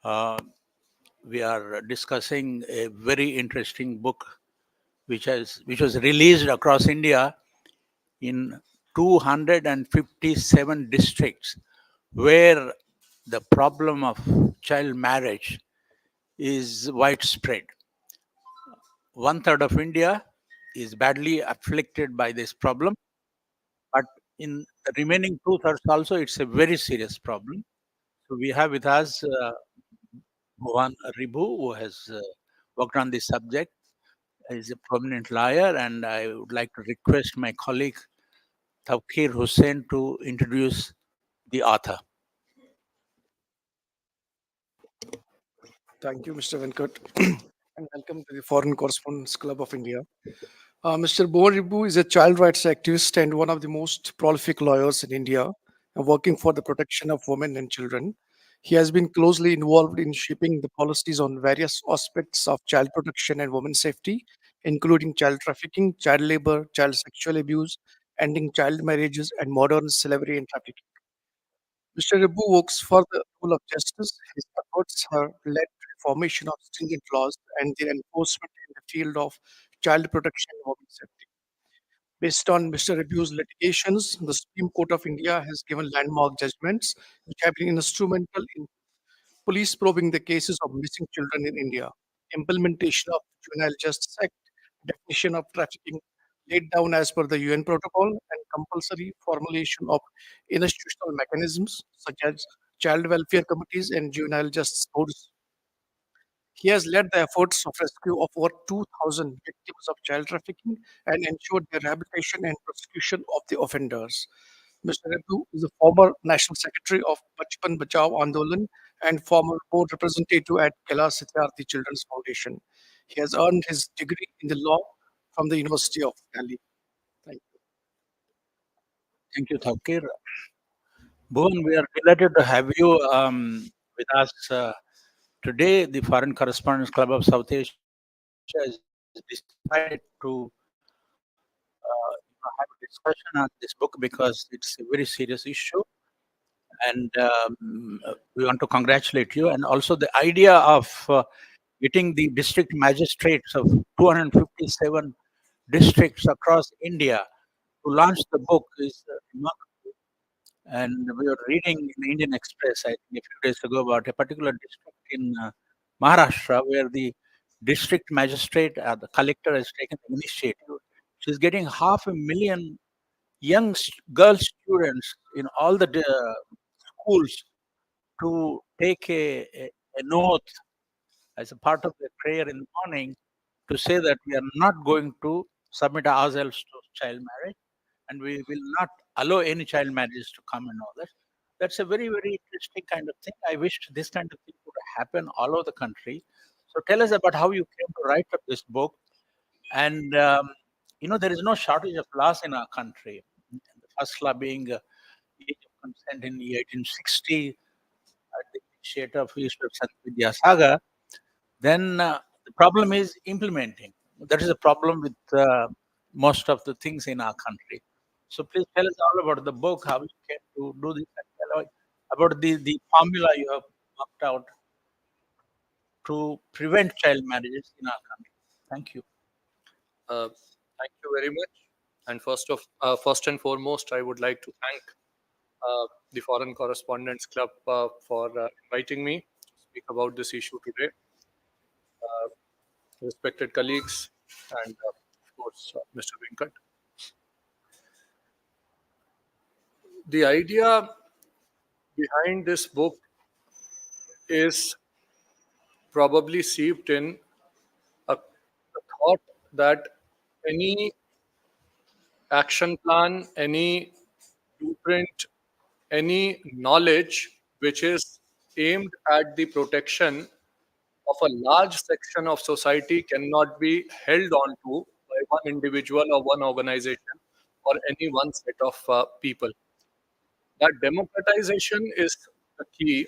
Uh, we are discussing a very interesting book which was released across India in 257 districts where the problem of child marriage is widespread. One third of India is badly afflicted by this problem, but in the remaining two thirds also, it's a very serious problem. So we have with us Bhuwan Ribhu, who has worked on this subject. He's a prominent lawyer, and I would like to request my colleague Tawkir Hussain to introduce the author. Thank you, Mr. Venkat, and welcome to the Foreign Correspondents Club of India. Mr. Bhuwan Ribhu is a child rights activist and one of the most prolific lawyers in India, working for the protection of women and children. He has been closely involved in shaping the policies on various aspects of child protection and women's safety, including child trafficking, child labor, child sexual abuse, ending child marriages, and modern slavery and trafficking. Mr. Ribhu works for the rule of justice. His efforts have led to the formation of stringent laws and their enforcement in the field of child protection and women's safety. Based on Mr. Ribhu's litigations, the Supreme Court of India has given landmark judgments which have been instrumental in police probing the cases of missing children in India, implementation of Juvenile Justice Act, definition of trafficking laid down as per the UN protocol, and compulsory formulation of institutional mechanisms such as child welfare committees and juvenile justice boards. He has led the efforts of rescue of over 2,000 victims of child trafficking and ensured their rehabilitation and prosecution of the offenders. Mr. Ribhu is a former National Secretary of Bachpan Bachao Andolan and former board representative at Kailash Satyarthi Children's Foundation. He has earned his degree in the law from the University of Delhi. Thank you. Thank you, Tawkir. Bhuvan, we are delighted to have you with us today. The Foreign Correspondents Club of South Asia has decided to have a discussion on this book because it's a very serious issue. And we want to congratulate you. And also the idea of getting the district magistrates of 257 districts across India to launch the book is remarkable. And we were reading in the Indian Express, I think a few days ago, about a particular district in Maharashtra where the district magistrate, the collector, has taken the initiative. She's getting 500,000 young girl students in all the schools to take an oath as a part of their prayer in the morning to say that we are not going to submit ourselves to child marriage and we will not allow any child marriages to come and all that. That's a very, very interesting kind of thing. I wish this kind of thing would happen all over the country. So tell us about how you came to write up this book. And, there is no shortage of laws in our country. The first law being age of consent in 1860 at the initiative of Ishwar Sant Vidyasagar. Then the problem is implementing. That is a problem with most of the things in our country. So please tell us all about the book, how you came to do this, and tell us about the formula you have worked out to prevent child marriages in our country. Thank you. Uh, Thank you very much. And first and foremost, I would like to thank the Foreign Correspondents Club for inviting me to speak about this issue today. Respected colleagues, and of course, Mr. Venkat. The idea behind this book is probably seeped in a thought that any action plan, any blueprint, any knowledge which is aimed at the protection of a large section of society cannot be held on to by one individual or one organization or any one set of people. That democratization is the key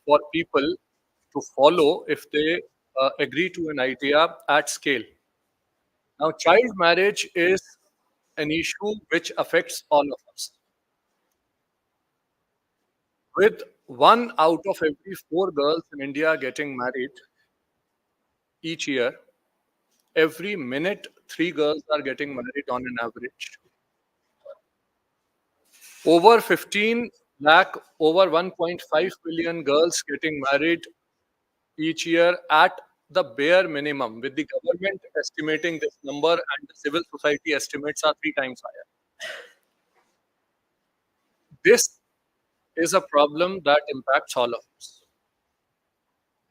for people to follow if they agree to an idea at scale. Now, child marriage is an issue which affects all of us. With 1 out of every 4 girls in India getting married each year. Every minute, 3 girls are getting married on an average. Over 15 lakh, over 1.5 million girls getting married each year at the bare minimum, with the government estimating this number and the civil society estimates are 3 times higher. This is a problem that impacts all of us.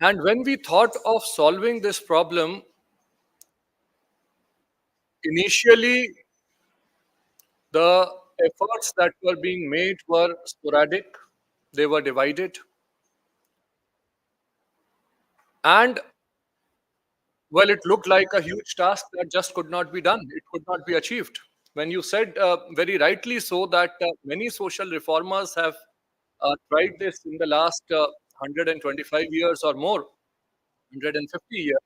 And when we thought of solving this problem, initially the efforts that were being made were sporadic, they were divided, and well, it looked like a huge task that just could not be done. It could not be achieved. When you said very rightly so that many social reformers have tried this in the last 125 years or more, 150 years,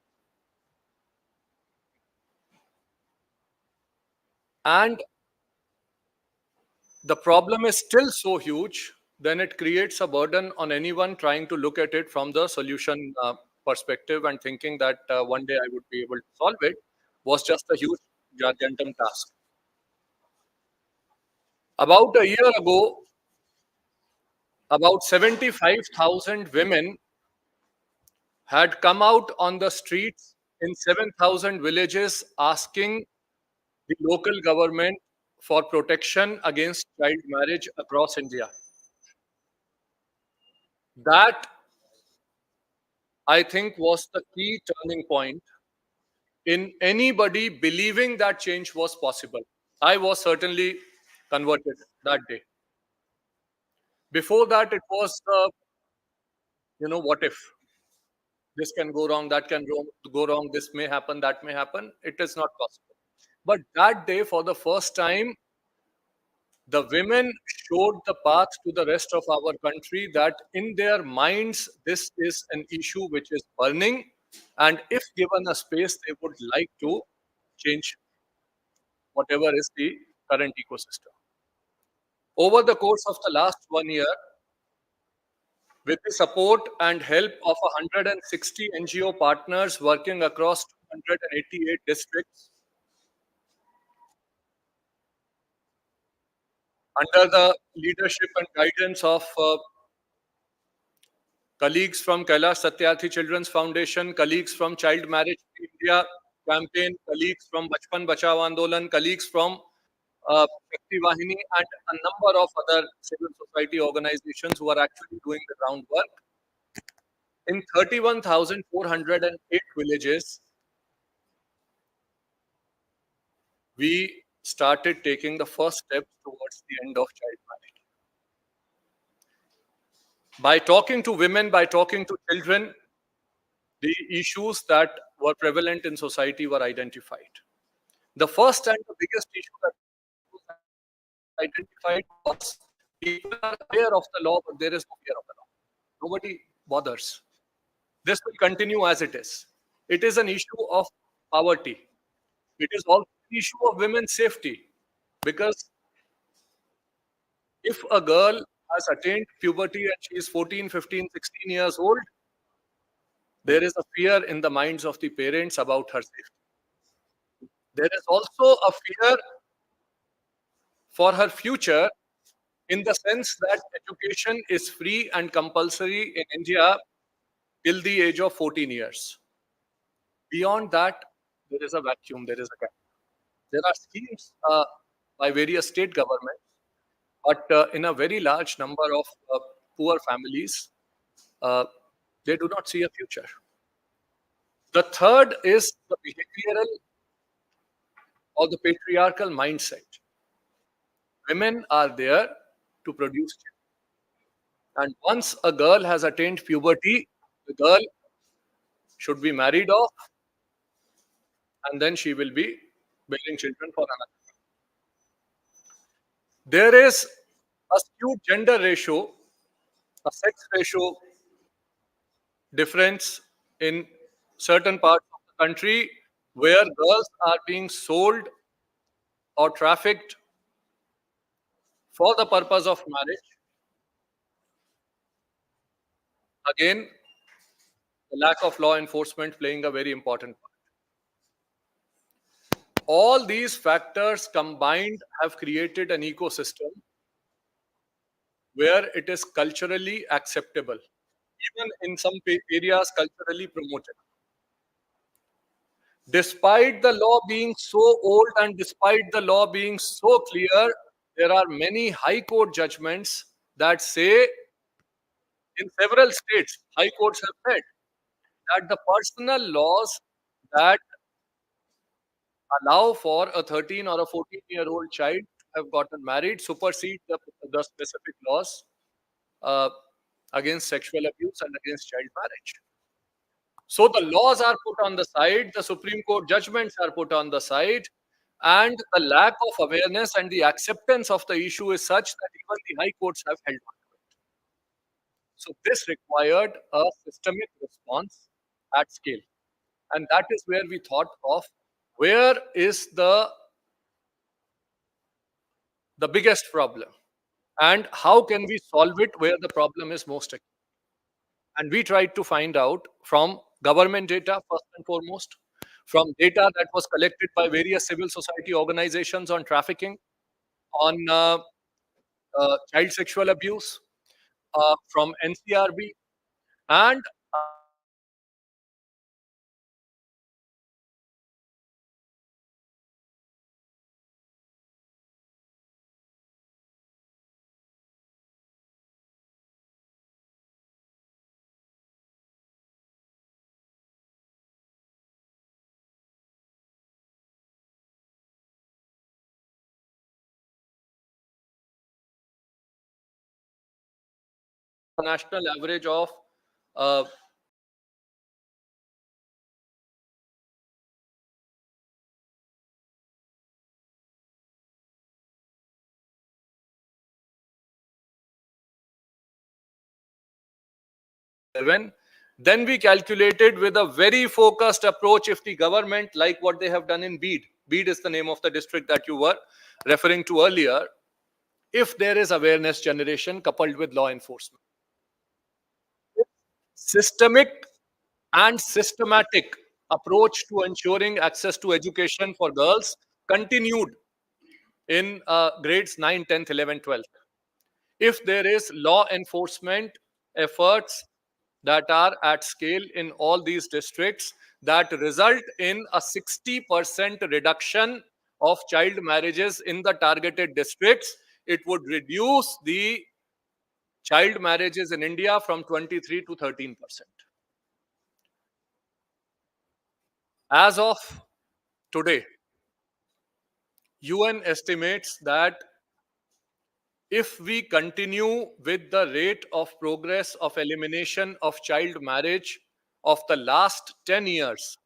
and the problem is still so huge, then it creates a burden on anyone trying to look at it from the solution perspective and thinking that one day I would be able to solve it was just a huge, gigantic task. About a year ago, about 75,000 women had come out on the streets in 7,000 villages asking the local government for protection against child marriage across India. That, I think, was the key turning point in anybody believing that change was possible. I was certainly converted that day. Before that, it was, what if? This can go wrong, that can go wrong, this may happen, that may happen. It is not possible. But that day, for the first time, the women showed the path to the rest of our country that in their minds, this is an issue which is burning. And if given a space, they would like to change whatever is the current ecosystem. Over the course of the last 1 year, with the support and help of 160 NGO partners working across 288 districts, under the leadership and guidance of colleagues from Kailash Satyarthi Children's Foundation, colleagues from Child Marriage Free India campaign, colleagues from Bachpan Bachao Andolan, colleagues from Shakti Vahini, and a number of other civil society organizations who are actually doing the groundwork. In 31,408 villages, we started taking the first steps towards the end of child marriage. By talking to women, by talking to children, the issues that were prevalent in society were identified. The first and the biggest issue that was identified was people are aware of the law, but there is no fear of the law. Nobody bothers. This will continue as it is. It is an issue of poverty. It is also an issue of women's safety, because if a girl has attained puberty and she is 14, 15, 16 years old, there is a fear in the minds of the parents about her safety. There is also a fear for her future, in the sense that education is free and compulsory in India till the age of 14 years. Beyond that, there is a vacuum, there is a gap. There are schemes by various state governments, but in a very large number of poor families, they do not see a future. The third is the behavioral or the patriarchal mindset. Women are there to produce children. And once a girl has attained puberty, the girl should be married off, and then she will be bearing children for another. There is a skewed gender ratio, a sex ratio difference in certain parts of the country where girls are being sold or trafficked for the purpose of marriage, Again, the lack of law enforcement playing a very important part. All these factors combined have created an ecosystem where it is culturally acceptable, even in some areas culturally promoted. Despite the law being so old and despite the law being so clear, there are many high court judgments that say, in several states, high courts have said that the personal laws that allow for a 13 or a 14-year-old child to have gotten married supersede the specific laws uh, against sexual abuse and against child marriage. So the laws are put on the side, the Supreme Court judgments are put on the side, and the lack of awareness and the acceptance of the issue is such that even the high courts have held on to it. So this required a systemic response at scale. And that is where we thought of where is the biggest problem and how can we solve it where the problem is most acute. And we tried to find out from government data, first and foremost, from data that was collected by various civil society organizations on trafficking, on child sexual abuse, from NCRB, and a national average of uh, 11. Then we calculated with a very focused approach if the government, like what they have done in Bede is the name of the district that you were referring to earlier, if there is awareness generation coupled with law enforcement. Systemic and systematic approach to ensuring access to education for girls continued in grades 9, 10th, 11th, 12th. If there is law enforcement efforts that are at scale in all these districts that result in a 60% reduction of child marriages in the targeted districts, it would reduce the child marriages in India from 23 to 13%. As of today, UN estimates that if we continue with the rate of progress of elimination of child marriage of the last 10 years,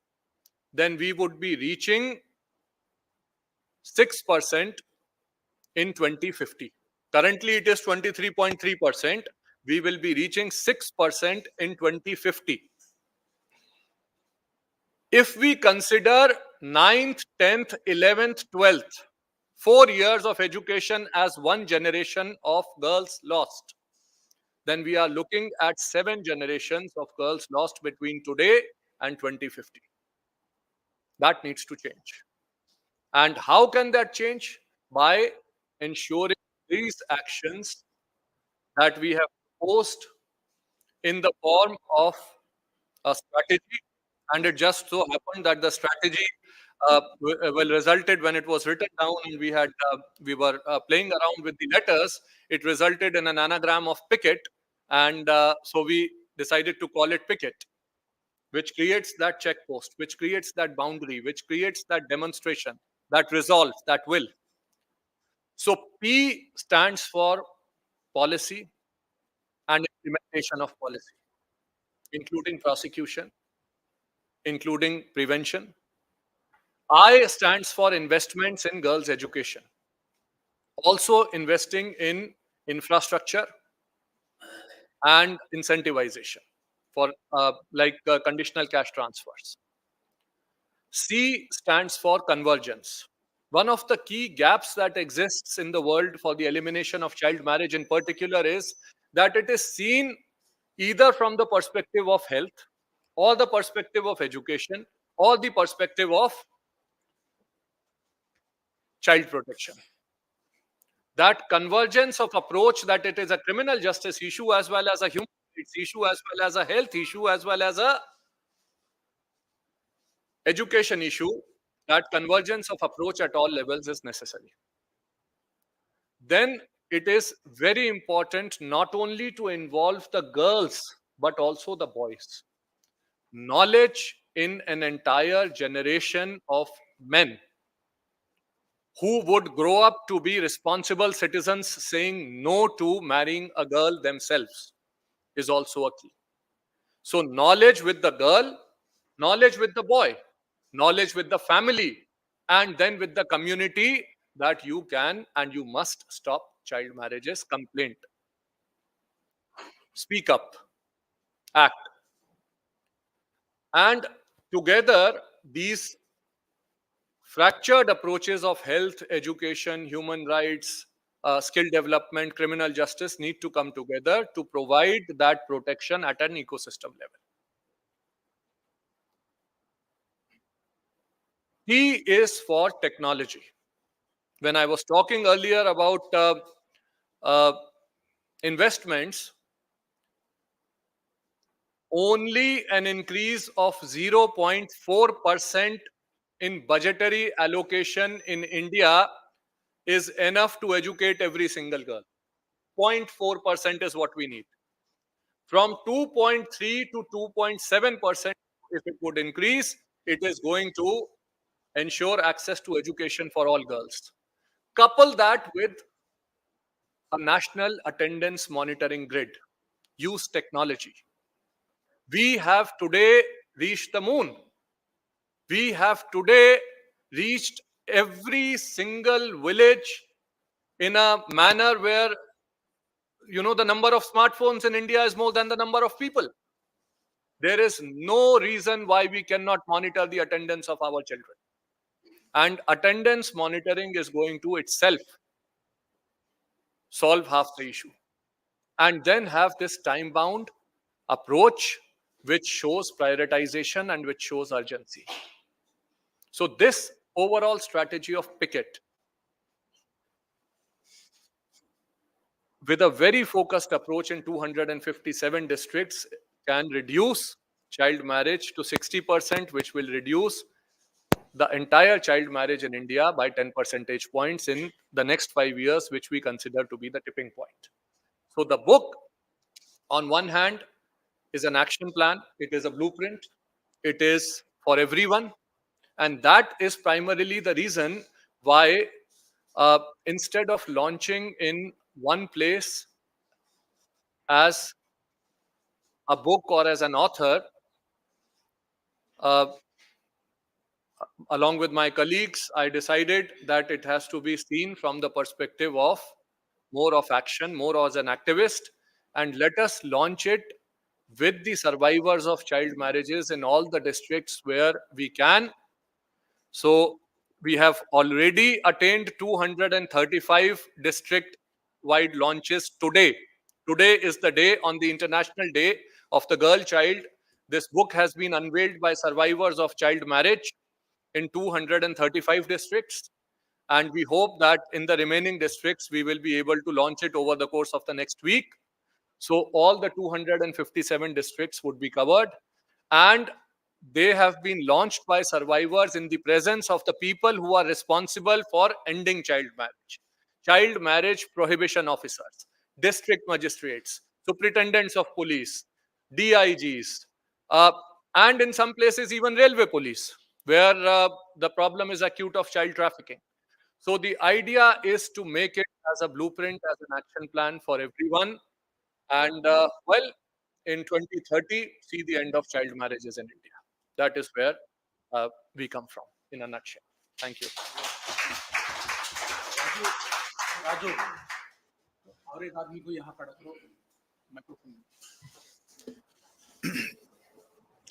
then we would be reaching 6% in 2050. Currently, it is 23.3%. We will be reaching 6% in 2050. If we consider 9th, 10th, 11th, 12th, 4 years of education as one generation of girls lost, then we are looking at 7 generations of girls lost between today and 2050. That needs to change. And how can that change? By ensuring these actions that we have proposed in the form of a strategy. And it just so happened that the strategy well resulted when it was written down and we were playing around with the letters. It resulted in an anagram of picket, and so we decided to call it picket, which creates that check post, which creates that boundary, which creates that demonstration, that resolve, that will. So P stands for policy and implementation of policy, including prosecution, including prevention. I stands for investments in girls' education, also investing in infrastructure and incentivization for conditional cash transfers. C stands for convergence. One of the key gaps that exists in the world for the elimination of child marriage in particular is that it is seen either from the perspective of health, or the perspective of education, or the perspective of child protection. That convergence of approach, that it is a criminal justice issue as well as a human rights issue, as well as a health issue, as well as a education issue, that convergence of approach at all levels is necessary. Then it is very important not only to involve the girls, but also the boys. Knowledge in an entire generation of men who would grow up to be responsible citizens saying no to marrying a girl themselves is also a key. So, knowledge with the girl, knowledge with the boy, knowledge with the family, and then with the community, that you can and you must stop child marriages. Complaint, speak up, act. And together, these fractured approaches of health, education, human rights, skill development, criminal justice need to come together to provide that protection at an ecosystem level. T is for technology. When I was talking earlier about uh, investments, only an increase of 0.4% in budgetary allocation in India is enough to educate every single girl. 0.4% is what we need. From 2.3 to 2.7%, if it would increase, it is going to ensure access to education for all girls. Couple that with a national attendance monitoring grid. Use technology. We have today reached the moon. We have today reached every single village in a manner where, the number of smartphones in India is more than the number of people. There is no reason why we cannot monitor the attendance of our children. And attendance monitoring is going to itself solve half the issue. And then have this time bound approach which shows prioritization and which shows urgency. So, this overall strategy of picket, with a very focused approach in 257 districts, can reduce child marriage to 60%, which will reduce the entire child marriage in India by 10 percentage points in the next 5 years, which we consider to be the tipping point. So, the book, on one hand, is an action plan, it is a blueprint, it is for everyone. And that is primarily the reason why, instead of launching in one place as a book or as an author, uh, along with my colleagues, I decided that it has to be seen from the perspective of more of action, more as an activist, and let us launch it with the survivors of child marriages in all the districts where we can. So we have already attained 235 district-wide launches today. Today is the day, on the International Day of the Girl Child. This book has been unveiled by survivors of child marriage in 235 districts. And we hope that in the remaining districts, we will be able to launch it over the course of the next week. So all the 257 districts would be covered. And they have been launched by survivors in the presence of the people who are responsible for ending child marriage prohibition officers, district magistrates, superintendents of police, DIGs, and in some places even railway police, where the problem is acute of child trafficking. So the idea is to make it as a blueprint, as an action plan for everyone. And in 2030, see the end of child marriages in India. That is where we come from, in a nutshell. Thank you. Raju और एक आदमी को यहाँ खड़ा करो microphone.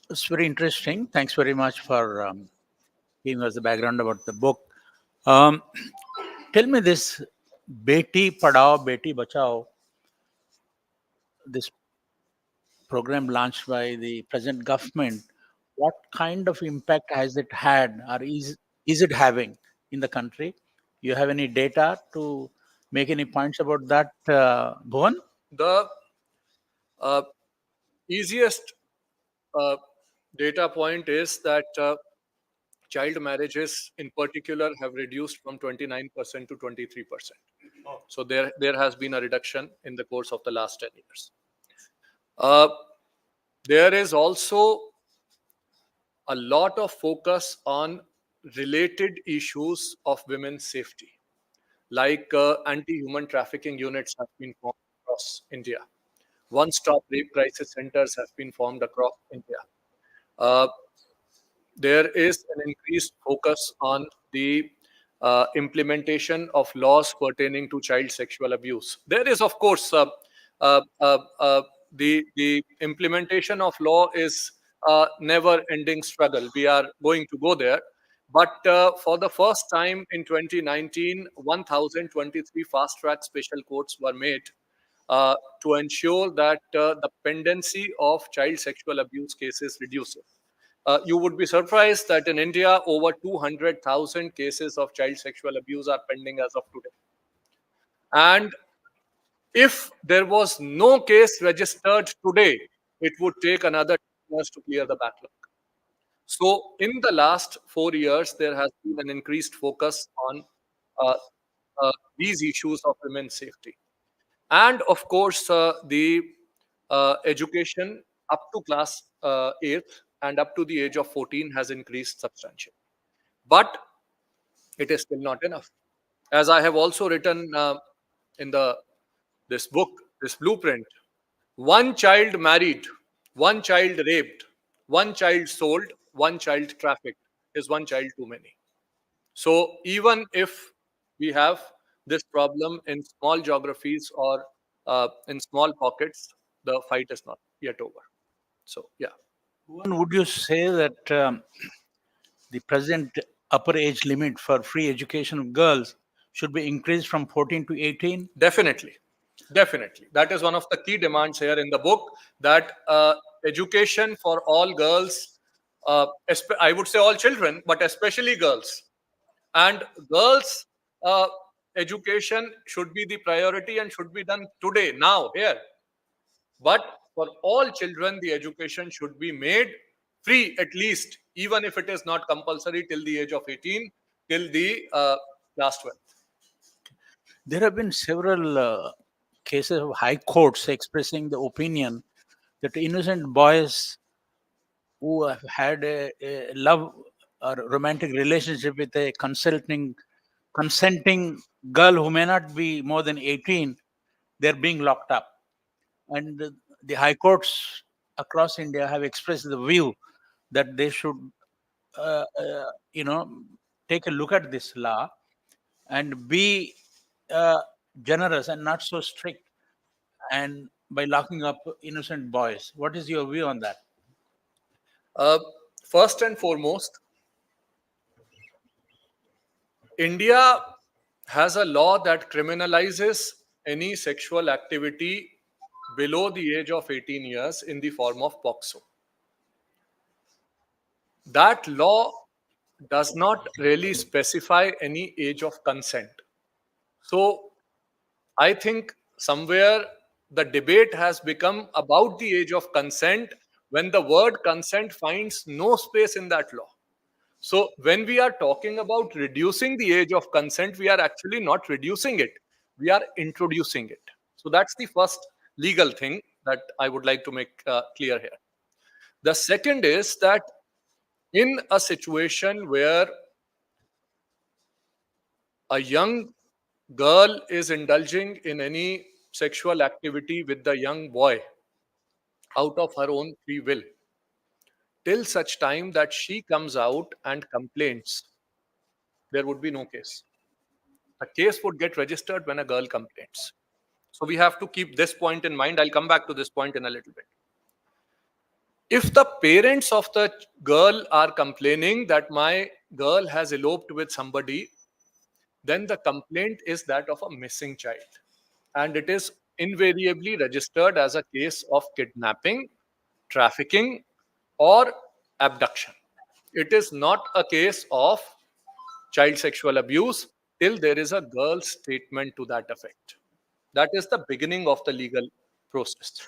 It's very interesting. Thanks very much for giving us the background about the book. Tell me this: Beti Padhao, Beti Bachao. This program launched by the present government, what kind of impact has it had, or is it having in the country? You have any data to make any points about that, Bhuvan? The uh, easiest uh, data point is that child marriages in particular have reduced from 29% to 23%. So there has been a reduction in the course of the last 10 years. Uh, there is also a lot of focus on related issues of women's safety, like anti-human trafficking units have been formed across India. One-stop rape crisis centers have been formed across India. Uh, there is an increased focus on the implementation of laws pertaining to child sexual abuse. There is, of course, the implementation of law is a never-ending struggle. We are going to go there. But for the first time in 2019, 1,023 fast-track special courts were made to ensure that the pendency of child sexual abuse cases reduces. You would be surprised that in India, over 200,000 cases of child sexual abuse are pending as of today. And if there was no case registered today, it would take another 10 years to clear the backlog. So, in the last 4 years, there has been an increased focus on uh, these issues of women's safety. And of course, the education up to class 8th and up to the age of 14 has increased substantially. But it is still not enough. As I have also written in this book, this blueprint, one child married, one child raped, one child sold, one child trafficked is one child too many. So even if we have this problem in small geographies or in small pockets, the fight is not yet over. So yeah, Bhuvan, would you say that the present upper age limit for free education of girls should be increased from 14 to 18? definitely, definitely. That is one of the key demands here in the book, that education for all girls, I would say all children, but especially girls. And girls' education should be the priority and should be done today, now, here. But for all children, the education should be made free, at least, even if it is not compulsory till the age of 18, till the last 12. There have been several cases of high courts expressing the opinion that innocent boys who have had a love or romantic relationship with a consenting girl who may not be more than 18, they're being locked up. And the high courts across India have expressed the view that they should, uh, uh, you know, take a look at this law and be uh, generous and not so strict, and by locking up innocent boys. What is your view on that? Uh, First and foremost, India has a law that criminalizes any sexual activity below the age of 18 years in the form of POCSO. That law does not really specify any age of consent. So I think somewhere the debate has become about the age of consent when the word consent finds no space in that law. So when we are talking about reducing the age of consent, we are actually not reducing it. We are introducing it. So that's the first legal thing that I would like to make clear here. The second is that in a situation where a young girl is indulging in any sexual activity with the young boy out of her own free will, till such time that she comes out and complains, there would be no case. A case would get registered when a girl complains. So we have to keep this point in mind. I'll come back to this point in a little bit. If the parents of the girl are complaining that my girl has eloped with somebody, then the complaint is that of a missing child. And it is invariably registered as a case of kidnapping trafficking or abduction. It is not a case of child sexual abuse till there is a girl's statement to that effect. That is the beginning of the legal process.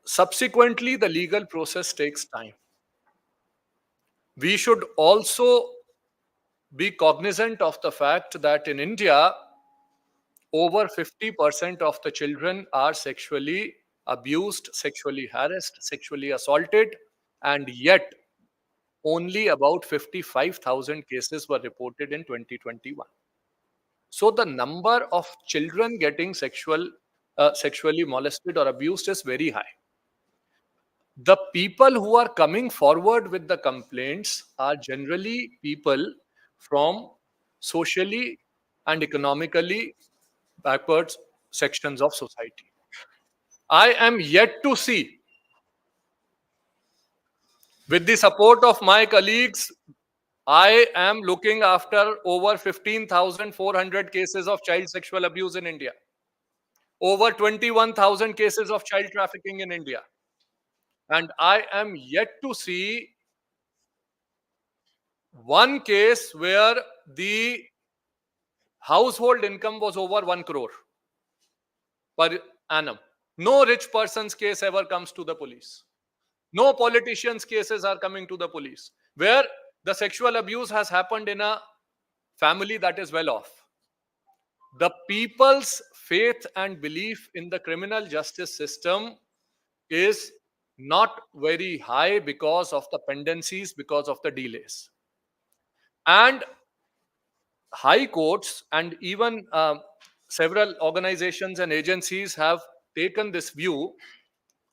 Subsequently, the legal process takes time. We should also be cognizant of the fact that in India, over 50% of the children are sexually abused, sexually harassed, sexually assaulted, and yet only about 55,000 cases were reported in 2021. So the number of children getting sexually molested or abused is very high. The people who are coming forward with the complaints are generally people from socially and economically backwards sections of society. I am yet to see, with the support of my colleagues, I am looking after over 15,400 cases of child sexual abuse in India, over 21,000 cases of child trafficking in India. And I am yet to see one case where the household income was over 1 crore per annum. No rich person's case ever comes to the police. No politicians' cases are coming to the police, where the sexual abuse has happened in a family that is well off. The people's faith and belief in the criminal justice system is not very high because of the pendencies, because of the delays. And high courts and even several organizations and agencies have taken this view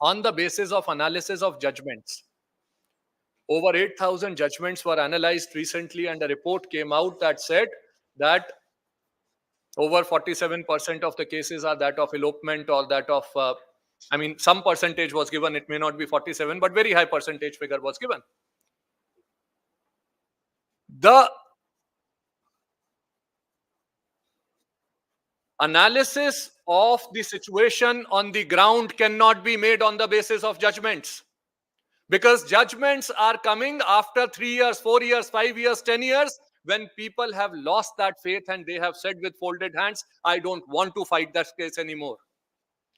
on the basis of analysis of judgments. Over 8,000 judgments were analyzed recently, and a report came out that said that over 47% of the cases are that of elopement or that of, some percentage was given. It may not be 47, but very high percentage figure was given. The analysis of the situation on the ground cannot be made on the basis of judgments, because judgments are coming after 3 years, 4 years, 5 years, 10 years, when people have lost that faith and they have said with folded hands, I don't want to fight that case anymore.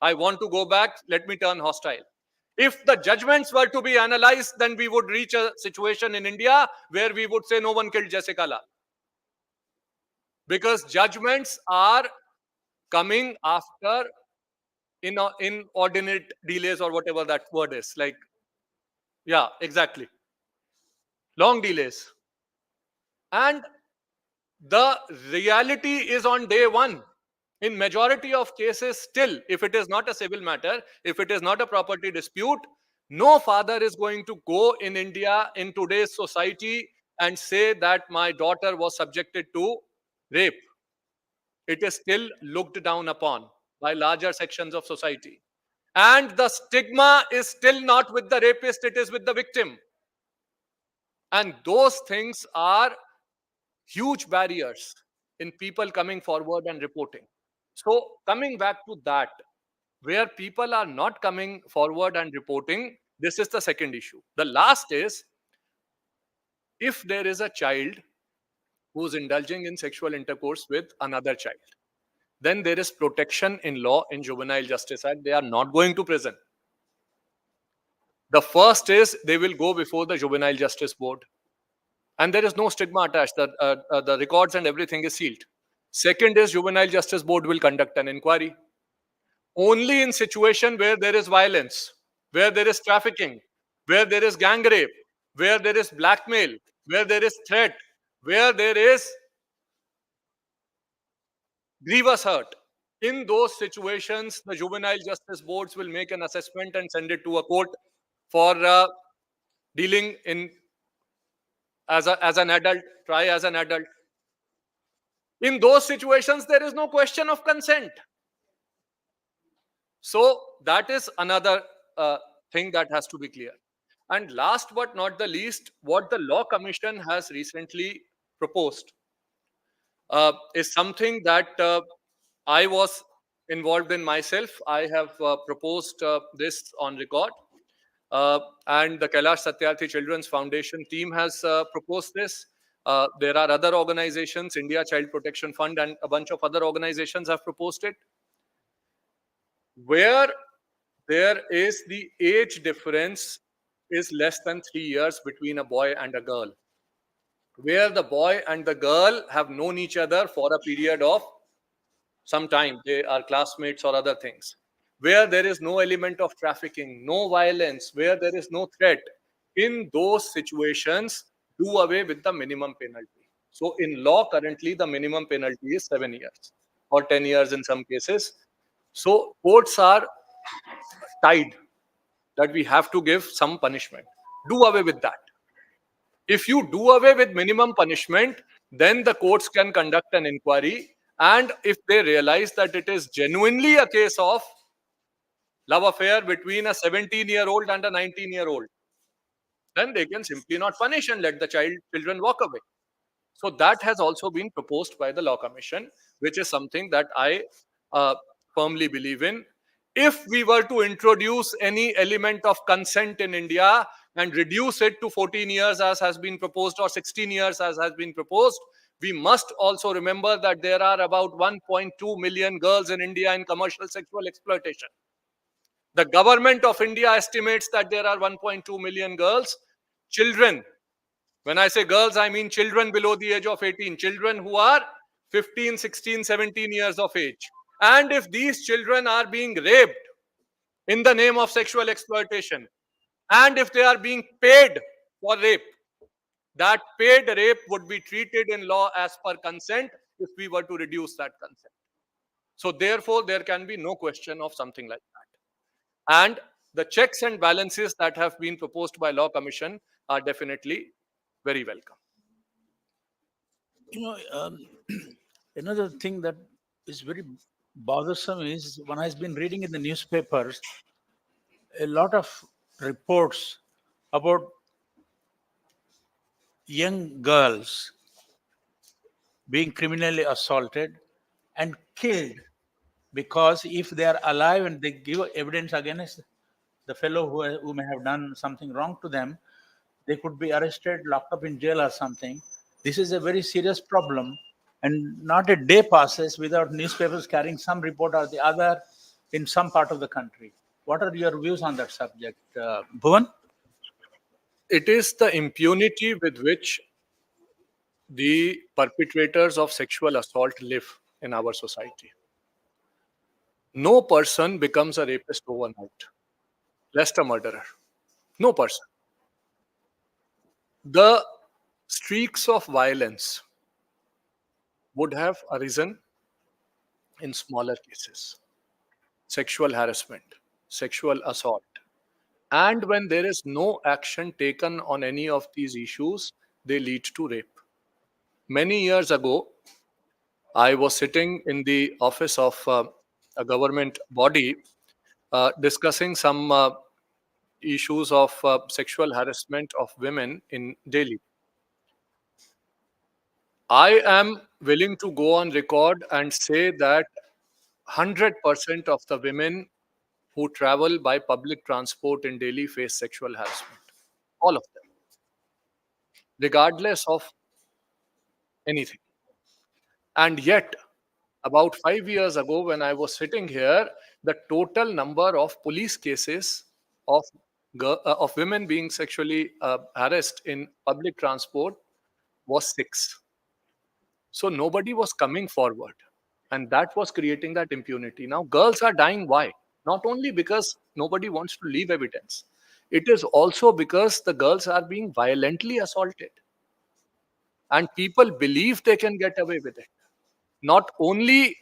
I want to go back. Let me turn hostile. If the judgments were to be analyzed, then we would reach a situation in India where we would say no one killed Jessica Lal. Because judgments are coming after inordinate delays, or whatever that word is. Like, yeah, exactly. Long delays. And the reality is on day one. In majority of cases, still, if it is not a civil matter, if it is not a property dispute, no father is going to go in India in today's society and say that my daughter was subjected to rape. It is still looked down upon by larger sections of society. And the stigma is still not with the rapist, it is with the victim. And those things are huge barriers in people coming forward and reporting. So, coming back to that, where people are not coming forward and reporting, this is the second issue. The last is, if there is a child who's indulging in sexual intercourse with another child, then there is protection in law in Juvenile Justice Act. They are not going to prison. The first is they will go before the Juvenile Justice Board, and there is no stigma attached. The records and everything is sealed. Second is Juvenile Justice Board will conduct an inquiry. Only in situation where there is violence, where there is trafficking, where there is gang rape, where there is blackmail, where there is threat, where there is grievous hurt. In those situations, the juvenile justice boards will make an assessment and send it to a court for dealing in as an adult, try as an adult. In those situations, there is no question of consent. So that is another thing that has to be clear. And last but not the least, what the Law Commission has recently proposed is something that I was involved in myself. I have proposed this on record. And the Kailash Satyarthi Children's Foundation team has proposed this. There are other organizations, India Child Protection Fund, and a bunch of other organizations have proposed it, where there is the age difference is less than 3 years between a boy and a girl, where the boy and the girl have known each other for a period of some time. They are classmates or other things, where there is no element of trafficking, no violence, where there is no threat. In those situations, do away with the minimum penalty. So in law, currently, the minimum penalty is 7 years or 10 years in some cases. So courts are tied that we have to give some punishment. Do away with that. If you do away with minimum punishment, then the courts can conduct an inquiry. And if they realize that it is genuinely a case of love affair between a 17-year-old and a 19-year-old, then they can simply not punish and let the children walk away. So that has also been proposed by the Law Commission, which is something that I uh, firmly believe in. If we were to introduce any element of consent in India and reduce it to 14 years as has been proposed, or 16 years as has been proposed, we must also remember that there are about 1.2 million girls in India in commercial sexual exploitation. The government of India estimates that there are 1.2 million girls, children. When I say girls, I mean children below the age of 18, children who are 15, 16, 17 years of age. And if these children are being raped in the name of sexual exploitation, and if they are being paid for rape, that paid rape would be treated in law as per consent if we were to reduce that consent. So therefore, there can be no question of something like that. And the checks and balances that have been proposed by Law Commission are definitely very welcome. You know, another thing that is very bothersome is when I've been reading in the newspapers a lot of reports about young girls being criminally assaulted and killed because if they are alive and they give evidence against the fellow who may have done something wrong to them, they could be arrested, locked up in jail or something. This is a very serious problem, and not a day passes without newspapers carrying some report or the other in some part of the country. What are your views on that subject, Bhuvan? It is the impunity with which the perpetrators of sexual assault live in our society. No person becomes a rapist overnight, lest a murderer. No person. The streaks of violence would have arisen in smaller cases: sexual harassment, sexual assault. And when there is no action taken on any of these issues, they lead to rape. Many years ago, I was sitting in the office of a government body discussing some issues of sexual harassment of women in Delhi. I am willing to go on record and say that 100% of the women who travel by public transport in Delhi face sexual harassment. All of them, regardless of anything. And yet, about 5 years ago, when I was sitting here, the total number of police cases of of women being sexually harassed in public transport was 6. So nobody was coming forward, and that was creating that impunity. Now girls are dying. Why? Not only because nobody wants to leave evidence, it is also because the girls are being violently assaulted, and people believe they can get away with it. Not only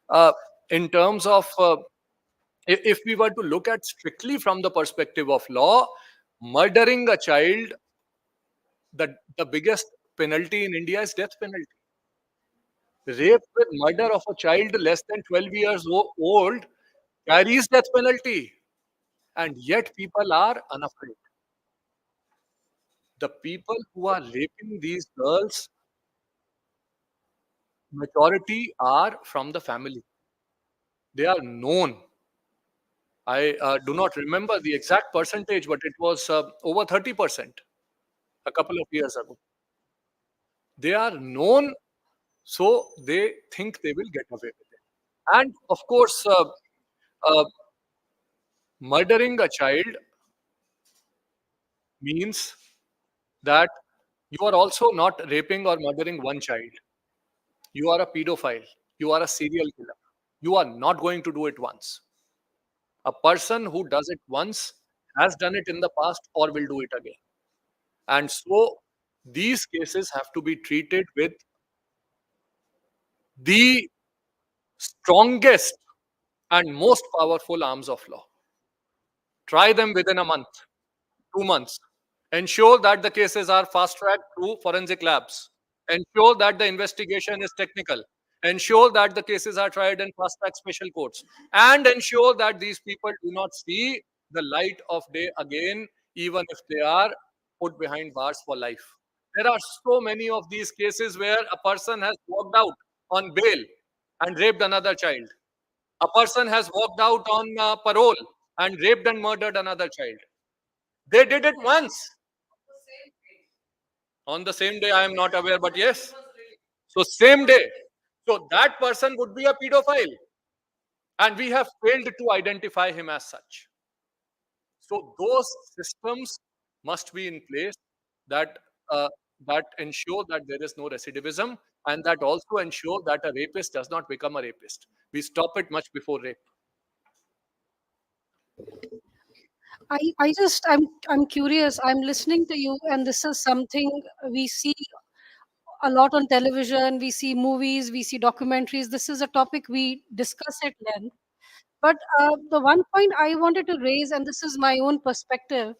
uh, in terms of if we were to look at strictly from the perspective of law, murdering a child, the biggest penalty in India is death penalty. Rape with murder of a child less than 12 years old carries death penalty, and yet people are unafraid. The people who are raping these girls, majority are from the family. They are known. I do not remember the exact percentage, but it was over 30% a couple of years ago. They are known, so they think they will get away with it. And of course, uh, murdering a child means that you are also not raping or murdering one child. You are a pedophile. You are a serial killer. You are not going to do it once. A person who does it once has done it in the past or will do it again. And so these cases have to be treated with the strongest and most powerful arms of law. Try them within a month, 2 months. Ensure that the cases are fast tracked through forensic labs. Ensure that the investigation is technical. Ensure that the cases are tried in fast track special courts. And ensure that these people do not see the light of day again, even if they are put behind bars for life. There are so many of these cases where a person has walked out on bail and raped another child. A person has walked out on parole and raped and murdered another child. They did it once. On the same day, I am not aware, but yes. So, same day. So, that person would be a pedophile. And we have failed to identify him as such. So, those systems must be in place that, uh, that ensure that there is no recidivism and that also ensure that a rapist does not become a rapist. We stop it much before rape. I'm curious. I'm listening to you, and this is something we see a lot on television. We see movies, we see documentaries. This is a topic we discuss at length. But the one point I wanted to raise, and this is my own perspective,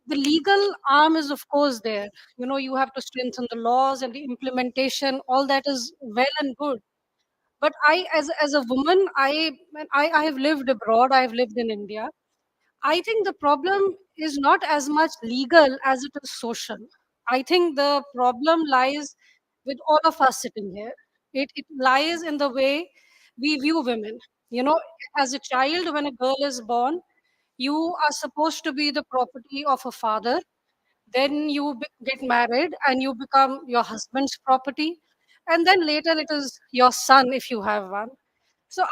the legal arm is of course there. You know, you have to strengthen the laws and the implementation. All that is well and good. But as a woman, I have lived abroad. I have lived in India. I think the problem is not as much legal as it is social. I think the problem lies with all of us sitting here. It lies in the way we view women. You know, as a child, when a girl is born, you are supposed to be the property of a father. Then you get married and you become your husband's property. And then later it is your son if you have one. So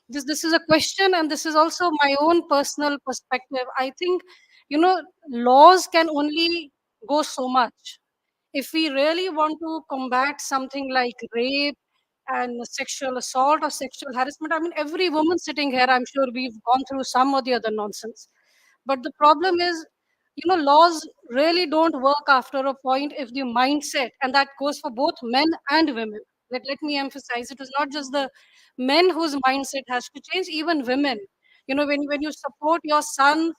this is a question, and this is also my own personal perspective. I think, you know, laws can only go so much. If we really want to combat something like rape and sexual assault or sexual harassment, I mean, every woman sitting here, I'm sure we've gone through some or the other nonsense. But the problem is, you know, laws really don't work after a point if the mindset, and that goes for both men and women. Let me emphasize, it is not just the men whose mindset has to change, even women. You know, when you support your son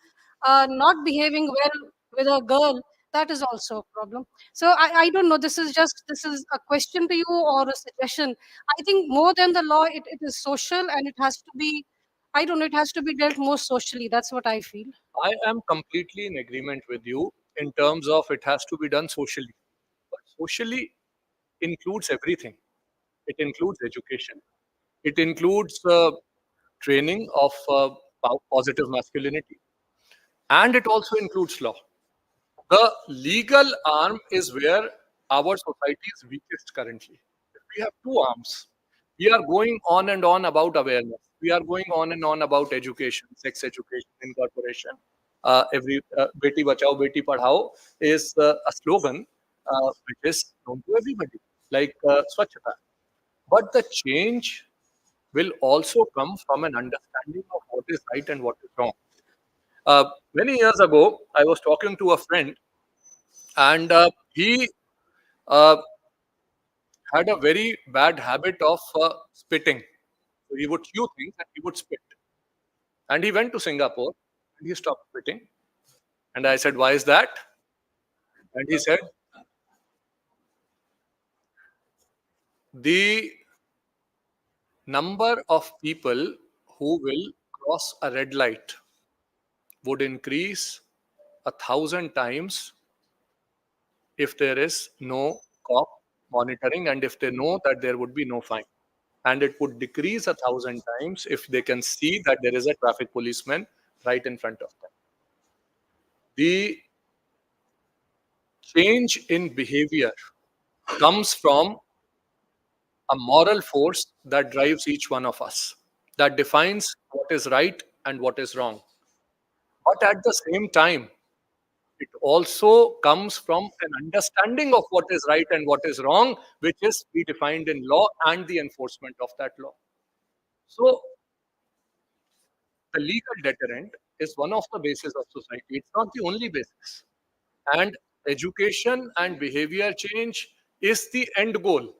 not behaving well with a girl, that is also a problem. So I don't know, this is a question to you or a suggestion. I think more than the law, it is social, and it has to be, I don't know, it has to be dealt more socially. That's what I feel. I am completely in agreement with you in terms of it has to be done socially. But socially includes everything. It includes education. It includes training of positive masculinity. And it also includes law. The legal arm is where our society is weakest currently. We have two arms. We are going on and on about awareness. We are going on and on about education, sex education, incorporation. Every Beti Bachao, Beti Padhao is a slogan which is known to everybody, like Swachhata. But the change will also come from an understanding of what is right and what is wrong. Many years ago, I was talking to a friend, and he uh, had a very bad habit of spitting. So he would chew things and he would spit. And he went to Singapore and he stopped spitting. And I said, "Why is that?" And he said, "The number of people who will cross a red light would increase 1,000 times if there is no cop monitoring and if they know that there would be no fine." and it would decrease 1,000 times if they can see that there is a traffic policeman right in front of them. The change in behavior comes from a moral force that drives each one of us, that defines what is right and what is wrong. But at the same time, it also comes from an understanding of what is right and what is wrong, which is predefined in law and the enforcement of that law. So, the legal deterrent is one of the bases of society. It's not the only basis. And education and behavior change is the end goal.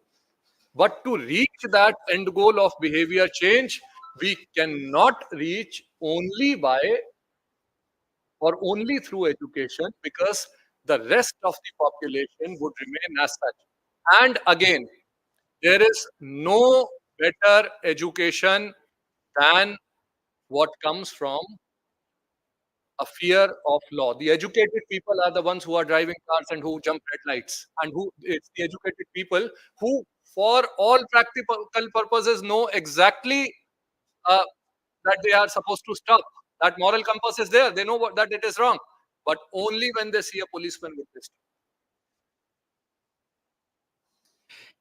But to reach that end goal of behavior change, we cannot reach only by or only through education, because the rest of the population would remain as such. And again, there is no better education than what comes from a fear of law. The educated people are the ones who are driving cars and who jump red lights, and who it's the educated people who, for all practical purposes, know exactly uh, that they are supposed to stop. That moral compass is there. They know that it is wrong, but only when they see a policeman with this.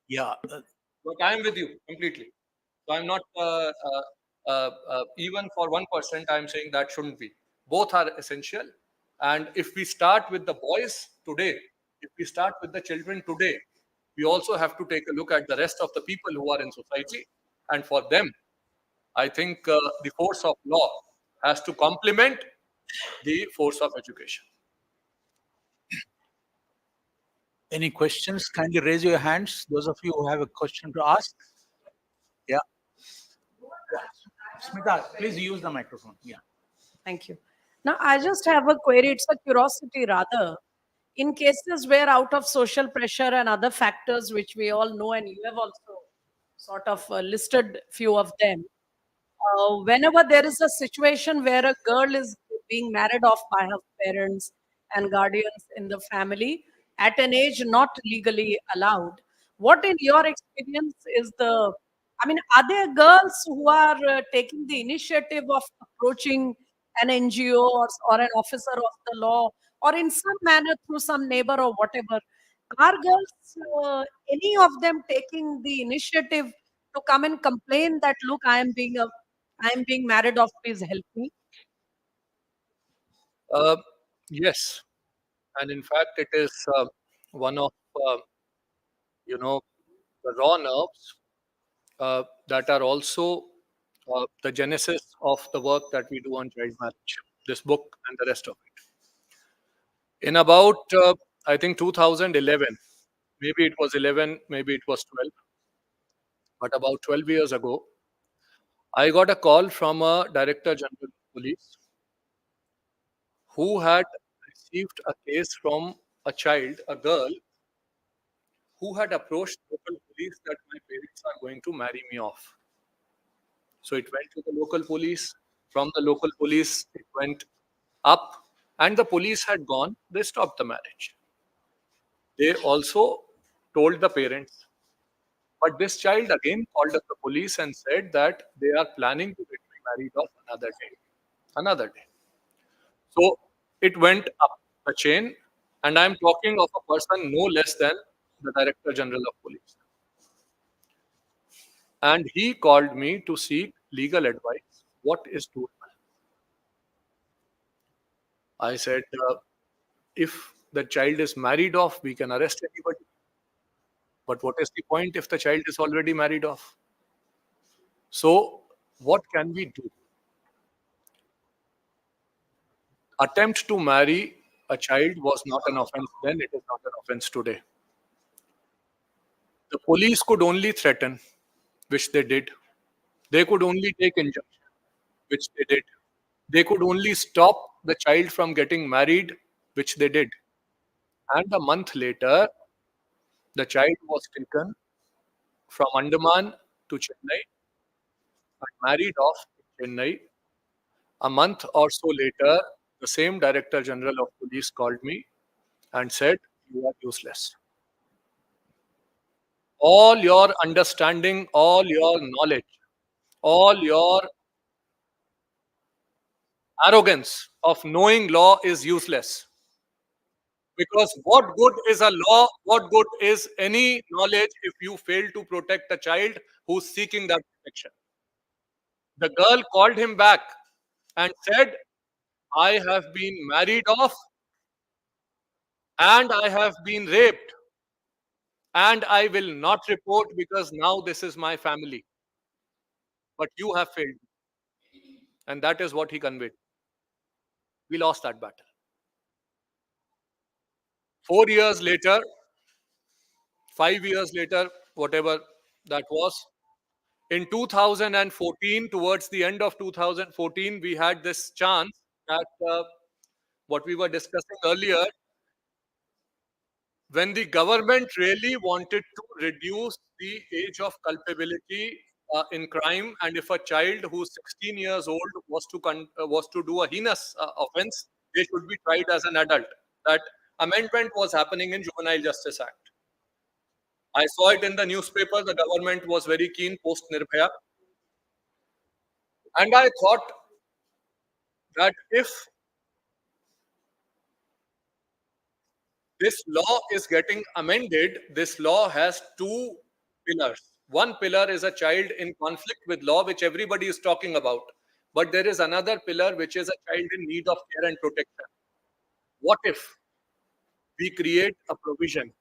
Yeah. But I am with you completely. So I'm not even for 1%. I'm saying that shouldn't be. Both are essential. And if we start with the boys today, if we start with the children today, we also have to take a look at the rest of the people who are in society. And for them, I think the force of law has to complement the force of education. Any questions? Kindly raise your hands. Those of you who have a question to ask. Yeah. Smita, please use the microphone. Yeah. Thank you. Now, I just have a query. It's a curiosity rather. In cases where, out of social pressure and other factors which we all know, and you have also sort of listed few of them, whenever there is a situation where a girl is being married off by her parents and guardians in the family at an age not legally allowed, what in your experience is the, I mean, are there girls who are taking the initiative of approaching an NGO or an officer of the law, or in some manner through some neighbor or whatever? Are girls, any of them taking the initiative to come and complain that, look, I am being married off, please help me? Uh, yes, and in fact, it is one of uh, the raw nerves that are also the genesis of the work that we do on child marriage, this book and the rest of it. In about, I think, 2011, maybe it was 11, maybe it was 12, but about 12 years ago, I got a call from a director general of police who had received a case from a child, a girl, who had approached local police that my parents are going to marry me off. So it went to the local police. From the local police, it went up, and the police had gone. They stopped the marriage. They also told the parents. But this child again called up the police and said that they are planning to get me married off another day. Another day. So it went up the chain, and I'm talking of a person no less than the Director General of Police. And he called me to seek legal advice. What is doable? I said, if the child is married off, we can arrest anybody. But what is the point if the child is already married off? So, what can we do? Attempt to marry a child was not an offense then, it is not an offense today. The police could only threaten, which they did. They could only take injunction, which they did. They could only stop the child from getting married, which they did. And a month later, the child was taken from Andaman to Chennai and married off in Chennai. A month or so later, the same Director General of Police called me and said, "You are useless." all your understanding, all your knowledge, all your arrogance of knowing law is useless. Because what good is a law? What good is any knowledge if you fail to protect a child who's seeking that protection? The girl called him back and said, I have been married off and I have been raped and I will not report because now this is my family. But you have failed. And that is what he conveyed. We lost that battle. 4 years later, 5 years later, whatever that was, in 2014, towards the end of 2014, we had this chance that what we were discussing earlier, when the government really wanted to reduce the age of culpability in crime, and if a child who's 16 years old was to do a heinous offense, they should be tried as an adult. That amendment was happening in Juvenile Justice Act. I saw it in the newspaper. The government was very keen post Nirbhaya, and I thought that if this law is getting amended, this law has two pillars. One pillar is a child in conflict with law, which everybody is talking about. But there is another pillar, which is a child in need of care and protection. What if we create a provision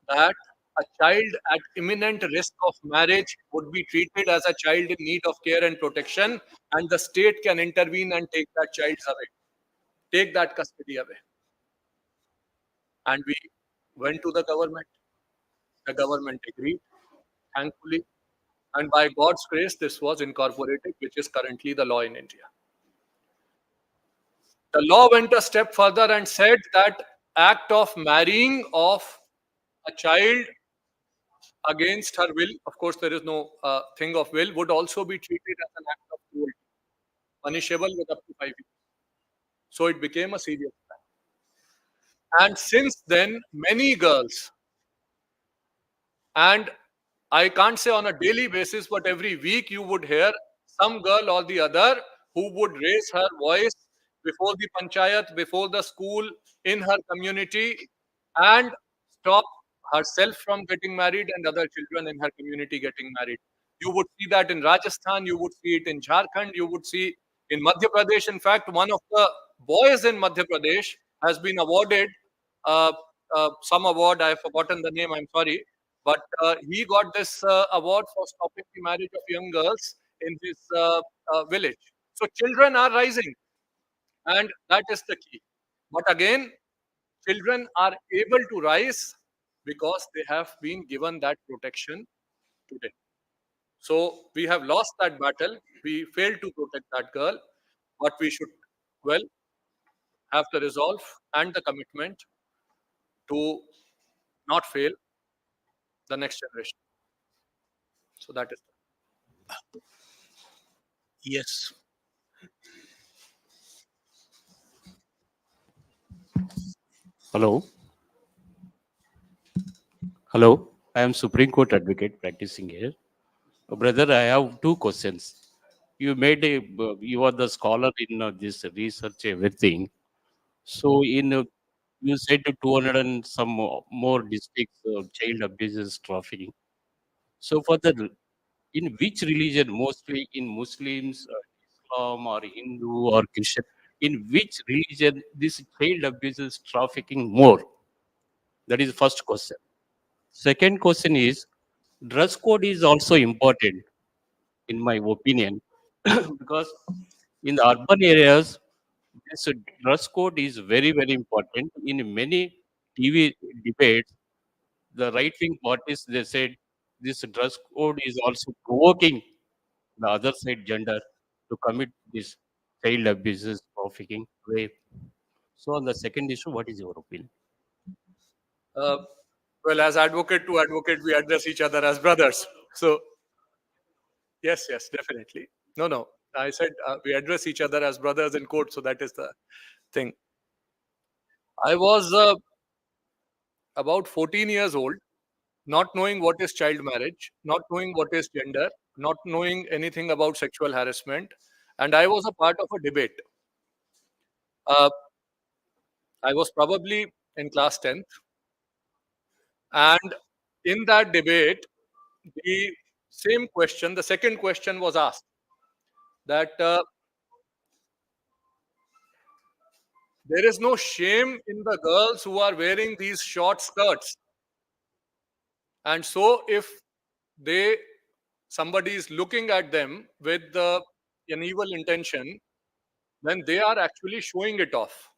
that a child at imminent risk of marriage would be treated as a child in need of care and protection, and the state can intervene and take that child away, take that custody away? And we went to the government. The government agreed, thankfully. And by God's grace, this was incorporated, which is currently the law in India. The law went a step further and said that act of marrying of a child against her will, of course, there is no thing of will, would also be treated as an act of cruelty, punishable with up to 5 years. So it became a serious crime. And since then, many girls, and I can't say on a daily basis, but every week you would hear some girl or the other who would raise her voice before the panchayat, before the school, in her community, and stop herself from getting married and other children in her community getting married. You would see that in Rajasthan, you would see it in Jharkhand, you would see in Madhya Pradesh. In fact, one of the boys in Madhya Pradesh has been awarded uh, some award. I have forgotten the name, I'm sorry. But he got this award for stopping the marriage of young girls in his village. So children are rising, and that is the key. But again, children are able to rise because they have been given that protection today. So we have lost that battle. We failed to protect that girl, but we should, well, have the resolve and the commitment to not fail the next generation. So that is. Yes. Hello. Hello. I am Supreme Court advocate practicing here. Brother, I have two questions. You are the scholar in this research, everything. So, you said 200 and some more districts child abuses trafficking. So, in which religion, mostly in Muslims, Islam, or Hindu, or Christian, in which religion this child abuses trafficking more? That is the first question. Second question is, dress code is also important, in my opinion, because in the urban areas, this dress code is very, very important. In many TV debates, the right-wing parties, they said this dress code is also provoking the other side gender to commit this child abuses, trafficking, rape. So on the second issue, what is your opinion? Uh, well, as advocate to advocate, we address each other as brothers. So, yes, yes, definitely. No, no. I said we address each other as brothers in court. So that is the thing. I was about 14 years old not knowing what is child marriage, not knowing what is gender, not knowing anything about sexual harassment. And I was a part of a debate. Uh, I was probably in class 10th. And in that debate, the same question, the second question was asked that there is no shame in the girls who are wearing these short skirts. And so if they somebody is looking at them with an evil intention, then they are actually showing it off.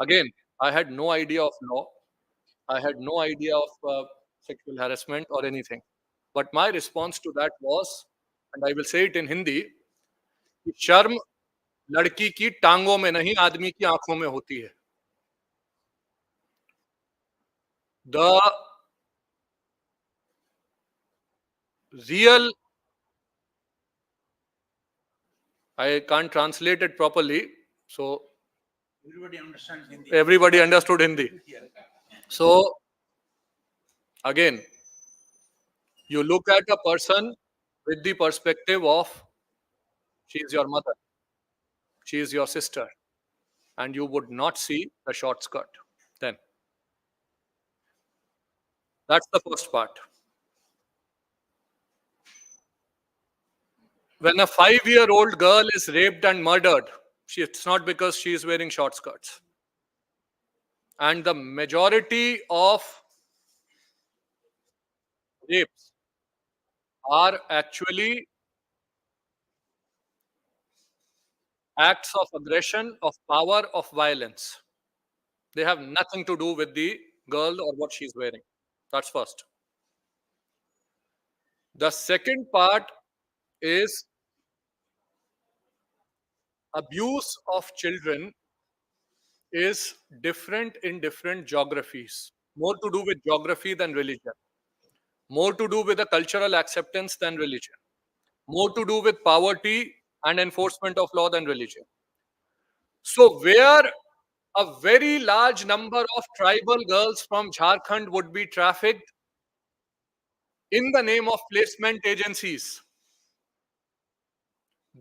Again, I had no idea of law. I had no idea of sexual harassment or anything. But my response to that was, and I will say it in Hindi, कि शर्म लड़की की टांगों में नहीं आदमी की आंखों में होती है. The real, I can't translate it properly, so Everybody understands Hindi. everybody understood Hindi. So again, you look at a person with the perspective of she is your mother, she is your sister, and you would not see the short skirt. Then that's the first part. When a 5-year-old girl is raped and murdered, it's not because she is wearing short skirts. And the majority of rapes are actually acts of aggression, of power, of violence. They have nothing to do with the girl or what she's wearing. That's first. The second part is abuse of children is different in different geographies. More to do with geography than religion. More to do with the cultural acceptance than religion. More to do with poverty and enforcement of law than religion. So, where a very large number of tribal girls from Jharkhand would be trafficked in the name of placement agencies,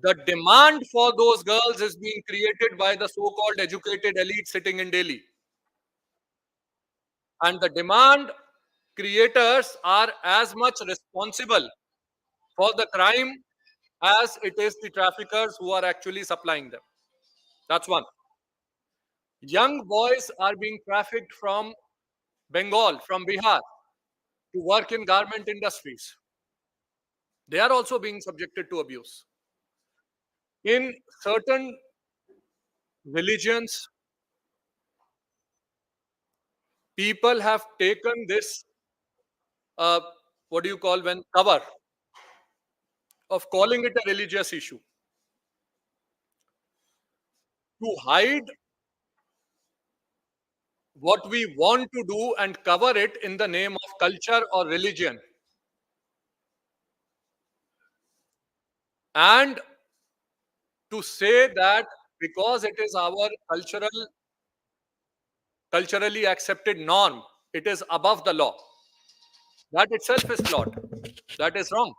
the demand for those girls is being created by the so-called educated elite sitting in Delhi. And the demand creators are as much responsible for the crime as it is the traffickers who are actually supplying them. That's one. Young boys are being trafficked from Bengal, from Bihar, to work in garment industries. They are also being subjected to abuse. In certain religions, people have taken this, what do you call when cover of calling it a religious issue to hide what we want to do and cover it in the name of culture or religion. And to say that because it is our culturally accepted norm, it is above the law. That itself is flawed. That is wrong.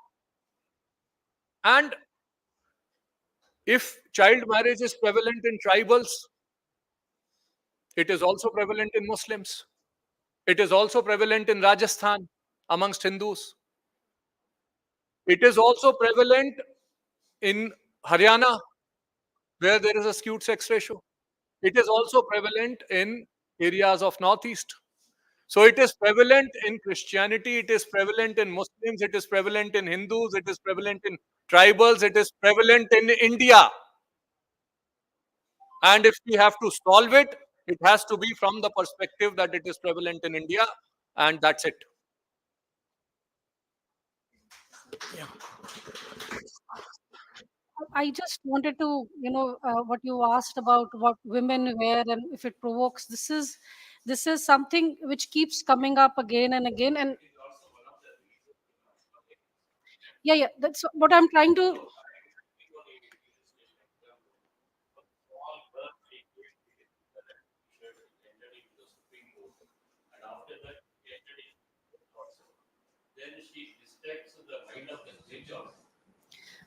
And if child marriage is prevalent in tribals, it is also prevalent in Muslims. It is also prevalent in Rajasthan amongst Hindus. It is also prevalent in Haryana, where there is a skewed sex ratio. It is also prevalent in areas of Northeast. So it is prevalent in Christianity, it is prevalent in Muslims, it is prevalent in Hindus, it is prevalent in tribals, it is prevalent in India. And if we have to solve it, it has to be from the perspective that it is prevalent in India, and that's it. I just wanted to, what you asked about what women wear and if it provokes. This is something which keeps coming up again and again. And yeah, yeah, that's what I'm trying to.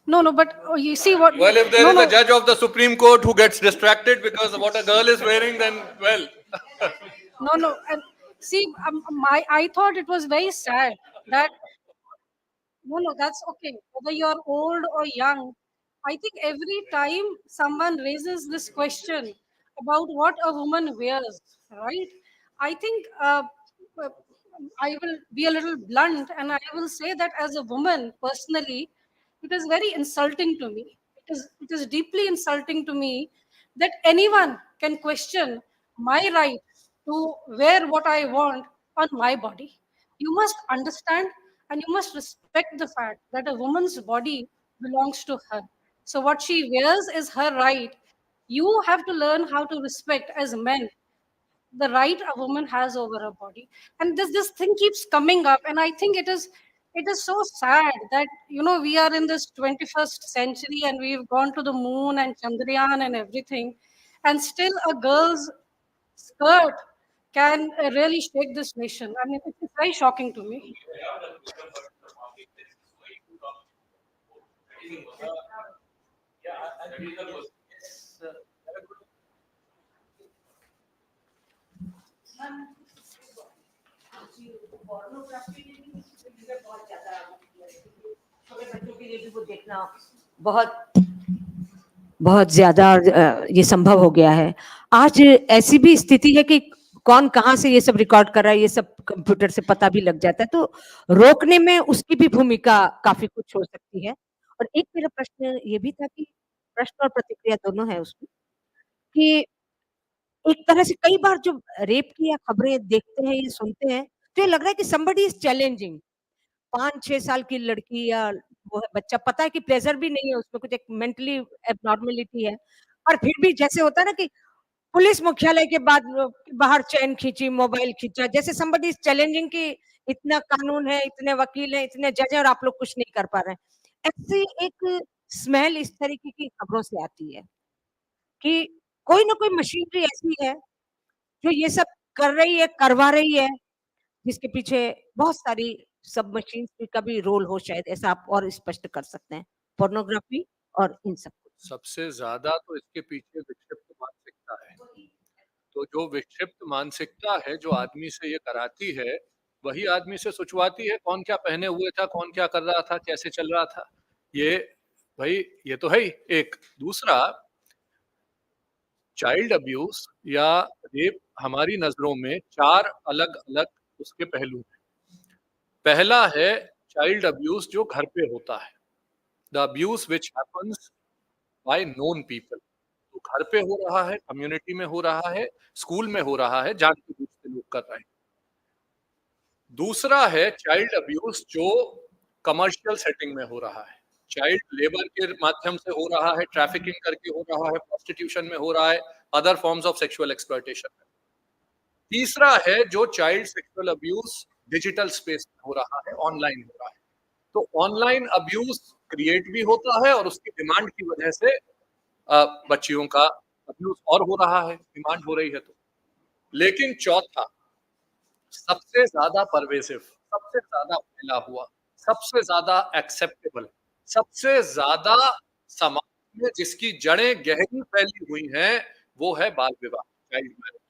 No, but you see what? Well, if there No, is a no, judge of the Supreme Court who gets distracted because of what a girl is wearing, then well. no. And see, I thought it was very sad that no, that's okay. Whether you're old or young, I think every time someone raises this question about what a woman wears, right? I think uh, I will be a little blunt and I will say that as a woman, personally, it is very insulting to me. It is deeply insulting to me that anyone can question my right to wear what I want on my body. You must understand and you must respect the fact that a woman's body belongs to her. So, what she wears is her right. You have to learn how to respect, as men, the right a woman has over her body. And this thing keeps coming up, and I think it is so sad that we are in this 21st century and we've gone to the moon and Chandrayaan and everything, and still a girl's skirt can really shake this nation. I mean, it's very shocking to me. छोटे बच्चों के लिए भी वो देखना बहुत बहुत ज्यादा ये संभव हो गया है। आज ऐसी भी स्थिति है कि कौन कहाँ से ये सब रिकॉर्ड कर रहा है, ये सब कंप्यूटर से पता भी लग जाता है, तो रोकने में उसकी भी भूमिका काफी कुछ हो सकती है। और एक मेरा प्रश्न ये भी था कि प्रश्न और प्रतिक्रिया दोनों है उसमें, कि एक तरह से कई बार जो रेप की या खबरें देखते हैं, ये सुनते हैं, तो ये लग रहा है कि समबडी इज चैलेंजिंग। 5-6 साल की लड़की या वो है बच्चा, पता है कि प्लेज़र भी नहीं है उसमें, कुछ एक मेंटली एब्नॉर्मलिटी है, और फिर भी जैसे होता है ना कि पुलिस मुख्यालय के बाद बाहर चैन खींची, मोबाइल खींचा, जैसे समबडी इज चैलेंजिंग कि इतना कानून है, इतने वकील हैं, इतने जज हैं और आप लोग कुछ नहीं कर पा रहे हैं। ऐसी एक स्मेल इस तरीके की खबरों से आती है कि कोई ना कोई मशीनरी ऐसी है जो ये सब कर रही है, करवा रही है, जिसके पीछे बहुत सारी सब मशीन्स का भी रोल हो शायद, ऐसा आप और स्पष्ट कर सकते हैं? पोर्नोग्राफी और इन सब कुछ। सबसे ज्यादा तो इसके पीछे विक्षिप्त मानसिकता है। तो जो विक्षिप्त मानसिकता है, जो आदमी से ये कराती है, वही आदमी से सुचवाती है कौन क्या पहने हुए था, कौन क्या कर रहा था, कैसे चल रहा था। ये भाई ये तो है ही। एक दूसरा, चाइल्ड अब्यूज या रेप हमारी नजरों में 4 अलग-अलग उसके पहलू हैं। पहला है चाइल्ड अब्यूज जो घर पे होता है, the abuse which happens by known people. तो घर पे हो रहा है, कम्युनिटी में हो रहा है, स्कूल में हो रहा है, जानते बूझते लोग कर रहे हैं। दूसरा है चाइल्ड अब्यूज जो कमर्शियल सेटिंग में हो रहा है, चाइल्ड लेबर के माध्यम से हो रहा है, ट्रैफिकिंग करके हो रहा है, प्रोस्टिट्यूशन में हो रहा है, other forms of sexual exploitation में। तीसरा है जो child sexual abuse digital space में हो रहा है, ऑनलाइन हो रहा है। तो ऑनलाइन अब्यूज क्रिएट भी होता है और उसकी डिमांड की वजह से बच्चियों का अब्यूज और हो रहा है, डिमांड हो रही है तो। लेकिन चौथा, सबसे ज्यादा परवेसिव, सबसे ज्यादा फैला हुआ, सबसे ज्यादा एक्सेप्टेबल, सबसे ज्यादा समाज में जिसकी जड़ें गहरी फैली हुई हैं, वो है बाल विवाह, child marriage.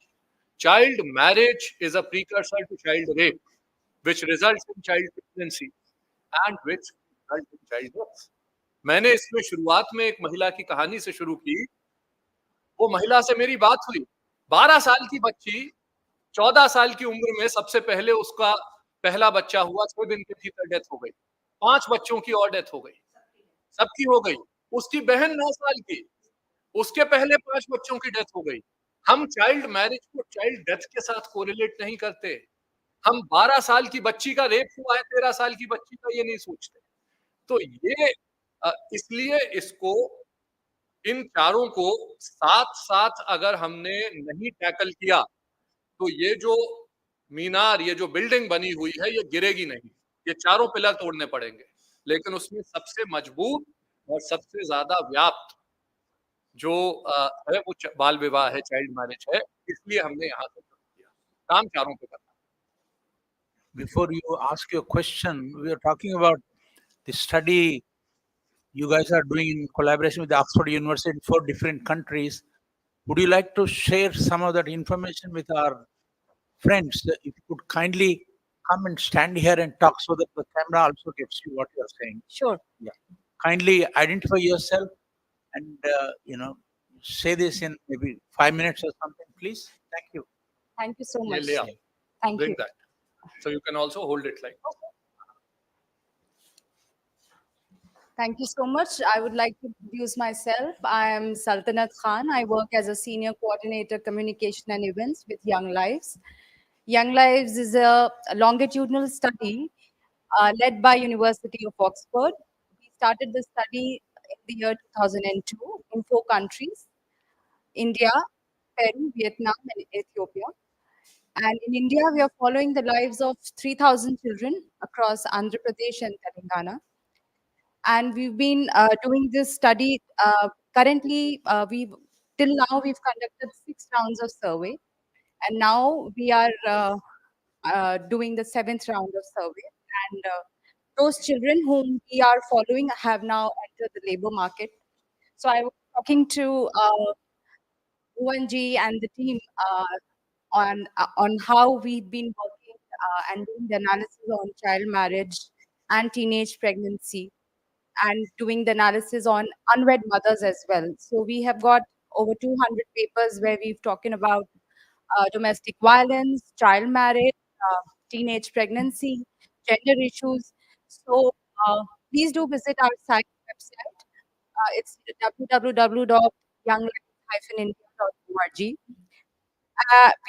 Child marriage is a precursor to child rape, which results in child pregnancy and which results in child death. मैंने इसमें शुरुआत में एक महिला की कहानी से शुरू की। वो महिला से मेरी बात हुई, 12 साल की बच्ची, 14 साल की उम्र में सबसे पहले उसका पहला बच्चा हुआ, 6 दिन के भीतर डेथ हो गई। 5 बच्चों की और डेथ हो गई, सबकी हो गई। उसकी बहन 9 साल की, उसके पहले 5 बच्चों की डेथ हो गई। हम चाइल्ड मैरिज को चाइल्ड डेथ के साथ कोरिलेट नहीं करते। हम 12 साल की बच्ची का रेप हुआ है, 13 साल की बच्ची का ये नहीं सोचते। तो ये इसलिए इसको, इन चारों को साथ-साथ अगर हमने नहीं टैकल किया, तो ये जो मीनार, ये जो बिल्डिंग बनी हुई है, ये गिरेगी नहीं। ये चारों पिलर तोड़ने पड़ेंगे। लेकिन उसमें सबसे मजबूत और सबसे ज्यादा व्याप्त जो है वो बाल विवाह है, चाइल्ड मैरिज है। इसलिए हमने यहाँ से शुरू किया। काम चारों पे करना। Before you ask your question, we are talking about the study you guys are doing in collaboration with the Oxford University in 4 different countries. Would you like to share some of that information with our friends? If you could kindly come and stand here and talk so that the camera also gets you what you're saying. Sure. Yeah. Kindly identify yourself and say this in maybe 5 minutes or something, please. Thank you. Thank you so Yeah, much. Leah, Thank bring you. that. So you can also hold it like. Thank you so much. I would like to introduce myself. I am Saltanat Khan. I work as a senior coordinator communication and events with Young Lives. Young Lives is a longitudinal study led by University of Oxford. We started the study in the year 2002 in 4 countries: India, Peru, Vietnam, and Ethiopia. And in India, we are following the lives of 3,000 children across Andhra Pradesh and Telangana. And we've been doing this study. Currently, we've till now we've conducted 6 rounds of survey, and now we are doing the seventh round of survey. And those children whom we are following have now entered the labor market. So I was talking to Bhuwan ji and the team on how we've been working and doing the analysis on child marriage and teenage pregnancy, and doing the analysis on unwed mothers as well. So we have got over 200 papers where we've talking about domestic violence, child marriage, teenage pregnancy, gender issues. So please do visit our website. It's www.younglife-india.org.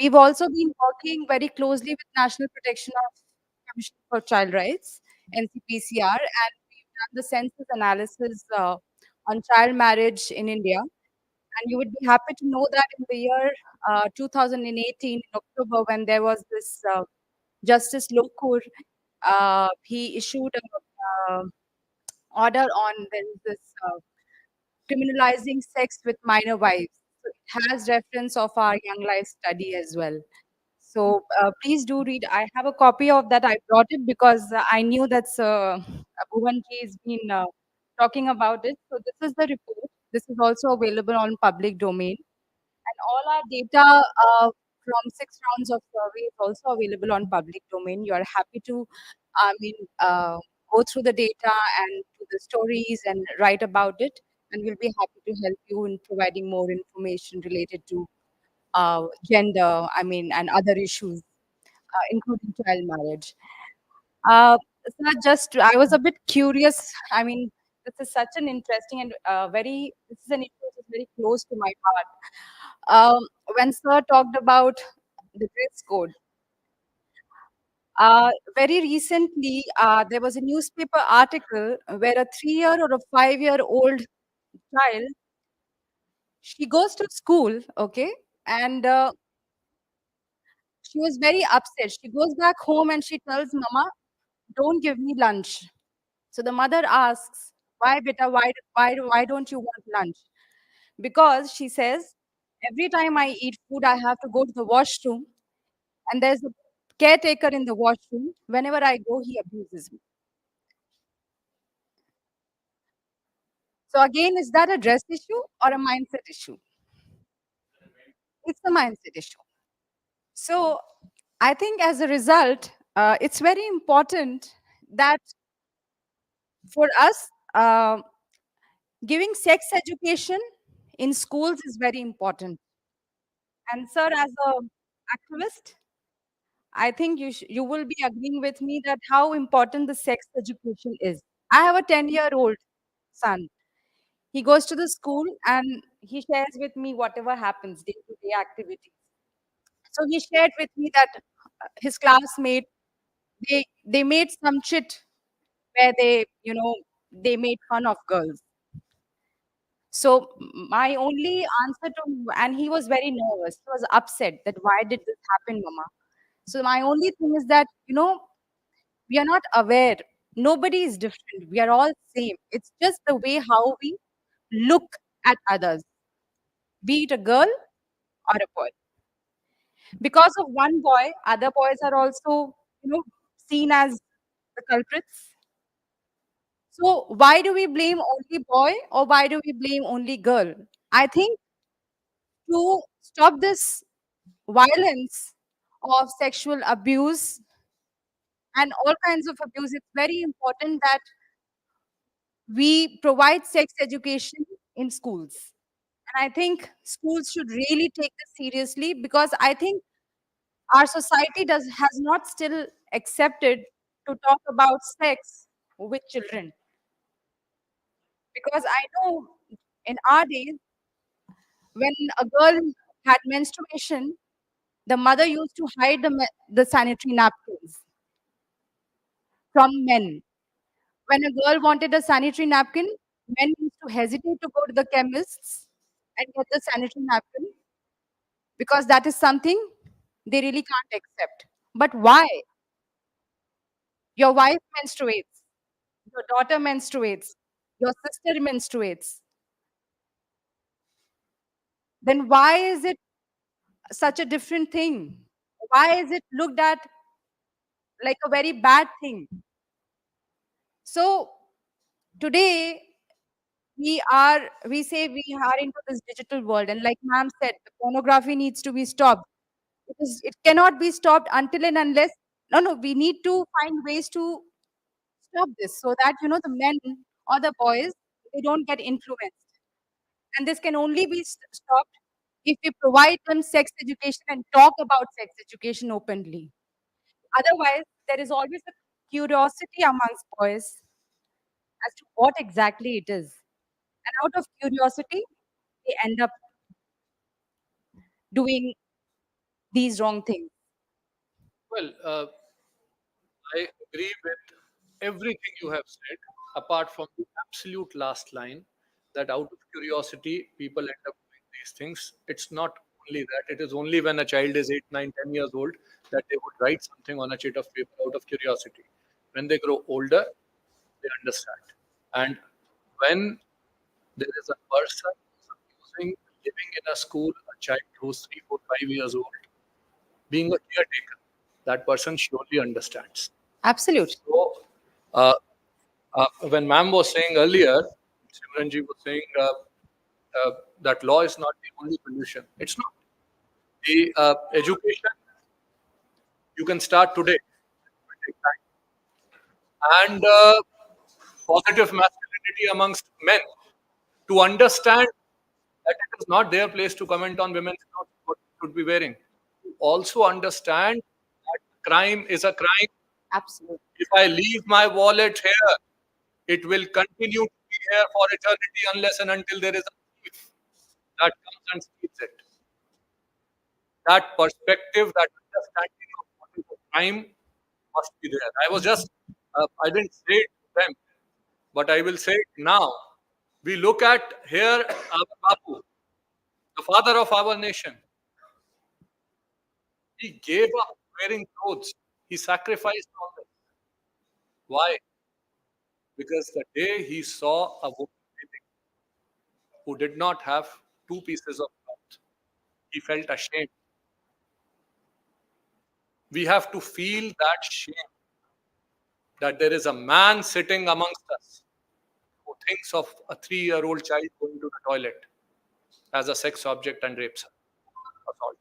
We've also been working very closely with National Protection of Commission for Child Rights, NCPCR, and we've done the census analysis on child marriage in India. And you would be happy to know that in the year 2018, in October, when there was this Justice Lokur, he issued a order on this criminalizing sex with minor wives. So it has reference of our Young Life study as well. So please do read. I have a copy of that. I brought it because I knew that Bhuvanji has been talking about it. So this is the report. This is also available on public domain. And all our data from 6 rounds of survey is also available on public domain. You are happy to, I mean, go through the data and do the stories and write about it. And we'll be happy to help you in providing more information related to gender, I mean, and other issues, including child marriage. So I was a bit curious. I mean, this is such an interesting and this is an issue which is very close to my heart. When Sir talked about the dress code, very recently there was a newspaper article where a 3 year or a 5 year old child, she goes to school, okay, and she was very upset. She goes back home and she tells Mama, "Don't give me lunch." So the mother asks, "Why, beta? Why don't you want lunch?" Because she says, "Every time I eat food, I have to go to the washroom, and there's a caretaker in the washroom. Whenever I go, he abuses me." So again, is that a dress issue or a mindset issue? It's a mindset issue. So I think as a result, it's very important that for us, giving sex education in schools is very important. And sir, as a activist, I think you will be agreeing with me that how important the sex education is. I have a 10-year-old son. He goes to the school and he shares with me whatever happens day-to-day activities. So he shared with me that his classmate, they made some chit where they made fun of girls. So my only answer to, and he was very nervous. He was upset that why did this happen, Mama? So my only thing is that we are not aware. Nobody is different. We are all same. It's just the way how we look at others, be it a girl or a boy. Because of one boy, other boys are also, seen as the culprits. So why do we blame only boy or why do we blame only girl? I think to stop this violence of sexual abuse and all kinds of abuse, it's very important that we provide sex education in schools. And I think schools should really take this seriously because I think our society has not still accepted to talk about sex with children. Because I know in our days, when a girl had menstruation, the mother used to hide the sanitary napkins from men. When a girl wanted a sanitary napkin, men used to hesitate to go to the chemists and get the sanitary napkin because that is something they really can't accept. But why? Your wife menstruates, your daughter menstruates, your sister menstruates. Then why is it such a different thing? Why is it looked at like a very bad thing? So today we say we are into this digital world, and like ma'am said, the pornography needs to be stopped. Because it cannot be stopped until and unless no, we need to find ways to stop this so that the men or the boys, they don't get influenced. And this can only be stopped if we provide them sex education and talk about sex education openly. Otherwise, there is always a curiosity amongst boys as to what exactly it is. And out of curiosity, they end up doing these wrong things. Well, I agree with everything you have said, apart from the absolute last line that out of curiosity, people end up doing these things. It's not only that, it is only when a child is 8, 9, 10 years old that they would write something on a sheet of paper out of curiosity. When they grow older, they understand. And when there is a person abusing, living in a school, a child who's 3, 4, 5 years old, being a caretaker, that person surely understands. Absolutely. So, uh, when ma'am was saying earlier, Simranji was saying that law is not the only solution. It's not. The education you can start today. It will take time. And positive masculinity amongst men to understand that it is not their place to comment on women's clothes, what they should be wearing. To also understand that crime is a crime. Absolutely. If I leave my wallet here, it will continue to be here for eternity unless and until there is a thief that comes and steals it. That perspective, that understanding of what is a crime must be there. I didn't say it to them, but I will say it now. We look at here our Bapu, the father of our nation. He gave up wearing clothes. He sacrificed all this. Why? Because the day he saw a woman bathing who did not have two pieces of cloth, he felt ashamed. We have to feel that shame that there is a man sitting amongst us who thinks of a 3-year-old child going to the toilet as a sex object and rapes her, assault.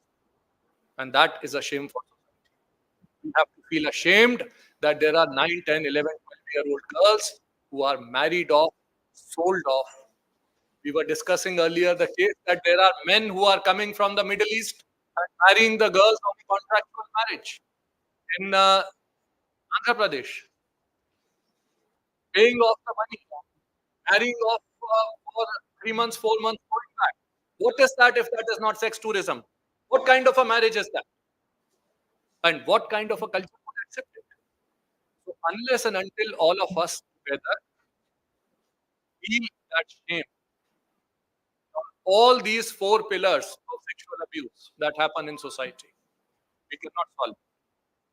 And that is a shame for society. We have to feel ashamed that there are 9, 10, 11, 12-year-old girls who are married off, sold off. We were discussing earlier the case that there are men who are coming from the Middle East and marrying the girls on contractual marriage in Andhra Pradesh, paying off the money, marrying off for 3 months, 4 months, going back. What is that if that is not sex tourism? What kind of a marriage is that? And what kind of a culture would accept it? So unless and until all of us together feel that shame on all these four pillars of sexual abuse that happen in society, we cannot solve.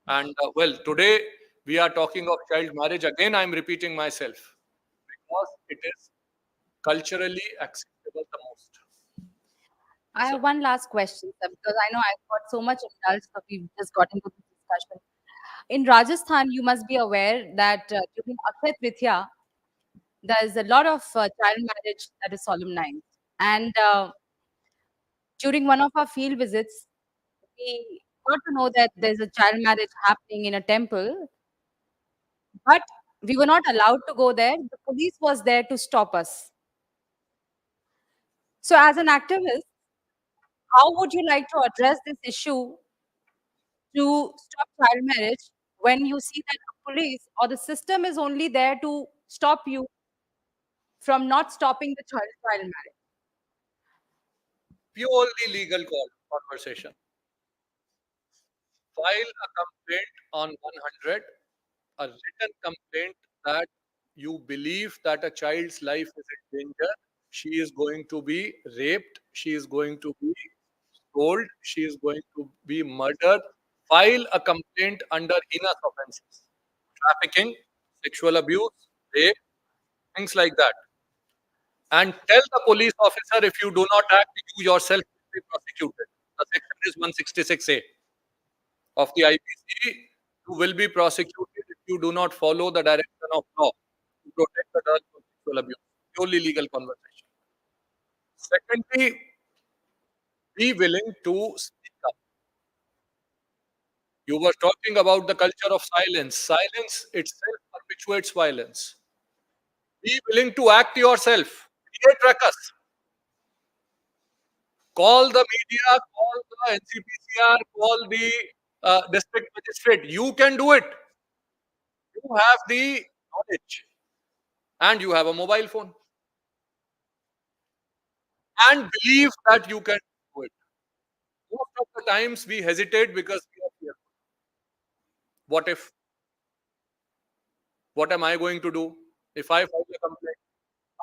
And well, today we are talking of child marriage. Again, I'm repeating myself because it is culturally acceptable the most. I have one last question, sir, because I know I've got so much indulged, so we've just got into this discussion. In Rajasthan, you must be aware that during Akshaya Tritiya, there's a lot of child marriage that is solemnized. And during one of our field visits, we got to know that there's a child marriage happening in a temple, but we were not allowed to go there. The police was there to stop us. So, as an activist, how would you like to address this issue to stop child marriage when you see that the police or the system is only there to stop you from not stopping the child marriage? Purely legal conversation. File a complaint on 100, a written complaint that you believe that a child's life is in danger. She is going to be raped. She is going to be sold. She is going to be murdered. File a complaint under heinous offenses: trafficking, sexual abuse, rape, things like that. And tell the police officer, if you do not act, you yourself will be prosecuted. The section is 166A of the IPC. You will be prosecuted if you do not follow the direction of law to protect the girl from sexual abuse. Purely legal conversation. Secondly, be willing to speak up. You were talking about the culture of silence. Silence itself perpetuates violence. Be willing to act yourself. Create ruckus. Call the media, call the NCPCR, call the district magistrate. You can do it. You have the knowledge and you have a mobile phone. And believe that you can do it. Most of the times we hesitate because we are fearful. What if? What am I going to do if I file a complaint?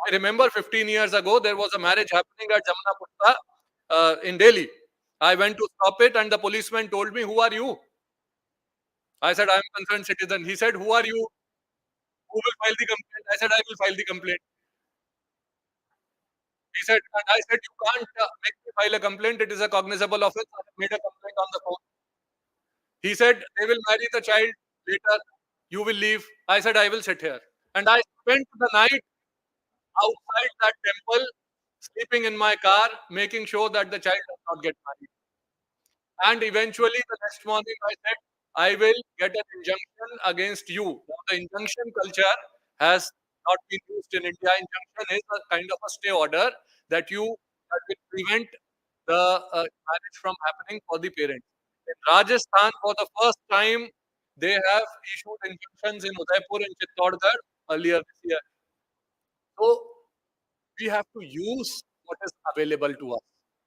I remember 15 years ago, there was a marriage happening at Jamuna Putta in Delhi. I went to stop it and the policeman told me, "Who are you?" I said, "I am a concerned citizen." He said, "Who are you? Who will file the complaint?" I said, "I will file the complaint." He said, and I said, "You can't make me file a complaint. It is a cognizable offense. I have made a complaint on the phone." He said, "They will marry the child later. You will leave." I said, "I will sit here." And I spent the night outside that temple, sleeping in my car, making sure that the child does not get married. And eventually, the next morning, I said, "I will get an injunction against you." Now, the injunction culture has not been used in India. Injunction is a kind of a stay order that will prevent the marriage from happening for the parents. In Rajasthan, for the first time, they have issued injunctions in Udaipur and Chittorgarh earlier this year. So we have to use what is available to us,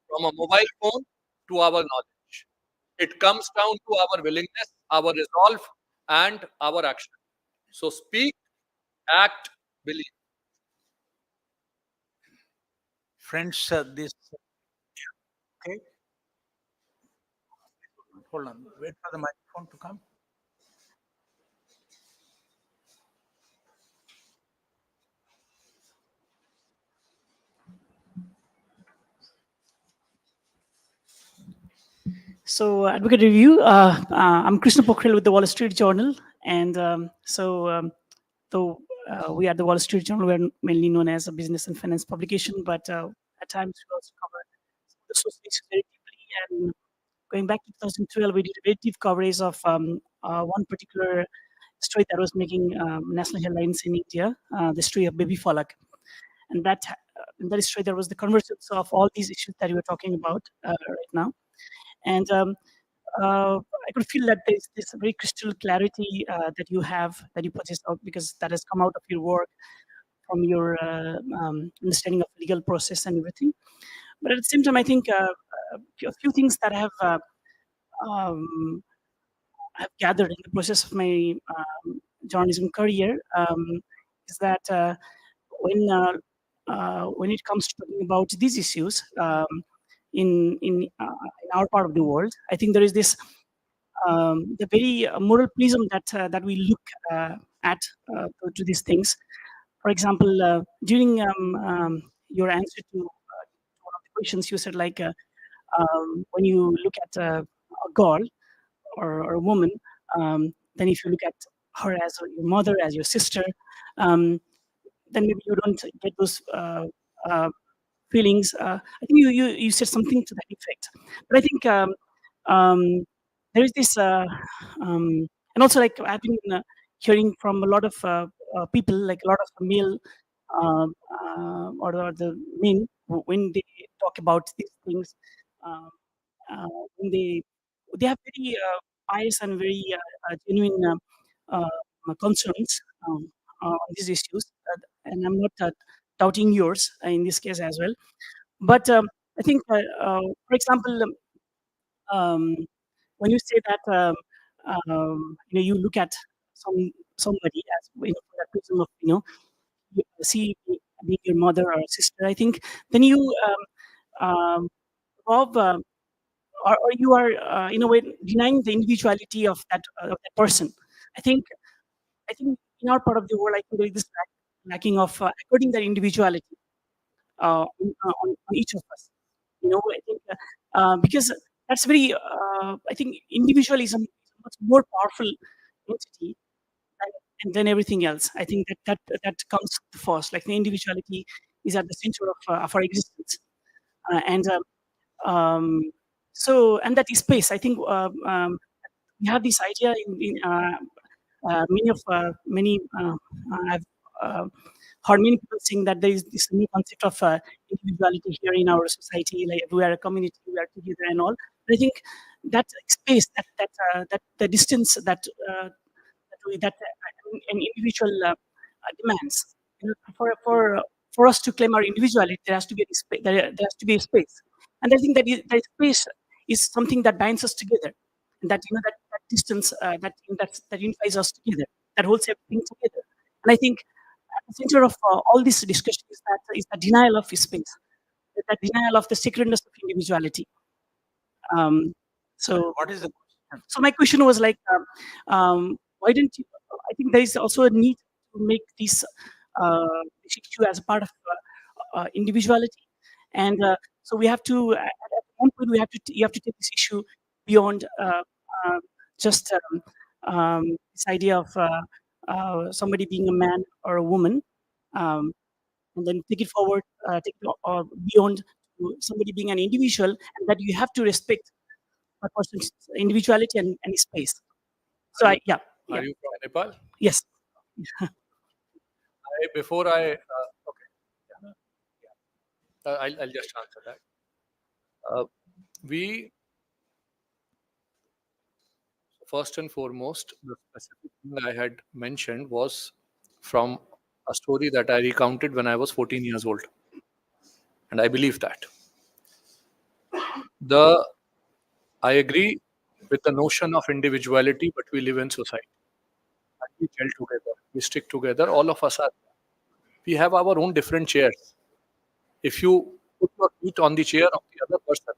from a mobile phone to our knowledge. It comes down to our willingness, our resolve, and our action. So speak, act, believe. Friends, this okay. Hold on. Wait for the microphone to come. So, Advocate Review, I'm Krishna Pokhrel with the Wall Street Journal. And though we are the Wall Street Journal, we're mainly known as a business and finance publication, but at times we also cover the social issues very deeply. And going back to 2012, we did a very deep coverage of one particular story that was making national headlines in India, the story of baby Falak. And in that story, there was the convergence of all these issues that we were talking about right now. And I could feel that there's this very crystal clarity that you possess out, because that has come out of your work, from your understanding of legal process and everything. But at the same time, I think a few things that I've gathered in the process of my journalism career is that when it comes to talking about these issues in our part of the world, I think there is this the very moral prism that we look at to these things. For example, during your answer to one of the questions, you said like when you look at a girl or a woman, then if you look at her as your mother, as your sister, um, then maybe you don't get those uh, feelings. I think you said something to that effect. But I think there is this, and also like I've been hearing from a lot of people, like a lot of male or the men, when they talk about these things, um, when they have very pious and very genuine concerns on these issues, and I'm not doubting yours in this case as well. But I think, for example, um, when you say that you look at somebody as from that prism of you see being your mother or sister, I think then you Rob, or you are in a way denying the individuality of that person. I think in our part of the world, I think there is this lacking of according that individuality on each of us. I think because that's very. I think individualism is a much more powerful entity than everything else. I think that comes first. Like the individuality is at the center of our existence, and so and that is space. I think we have this idea in many I've heard many people saying that there is this new concept of individuality here in our society, like we are a community, we are together and all. But I think that space, that the distance that an individual demands, for us to claim our individuality, there has to be a space. There has to be a space, and I think that space is something that binds us together, and that distance that unifies us together, that holds everything together. And I think at the center of all this discussion is the denial of space, that denial of the sacredness of individuality. Um, so What is the question? so my question was like, why didn't you? I think there is also a need to make this issue as a part of individuality, and so we have to at one point you have to take this issue beyond just this idea of somebody being a man or a woman, um, and then take it forward, take it beyond to somebody being an individual, and that you have to respect a person's individuality and his space. So yeah. Are you from Nepal? Yes. Before I, okay, I'll just answer that. We, first and foremost, the specific thing I had mentioned was from a story that I recounted when I was 14 years old. And I believe that. I agree with the notion of individuality, but we live in society. And we gel together, we stick together, all of us are. We have our own different chairs. If you put your feet on the chair of the other person,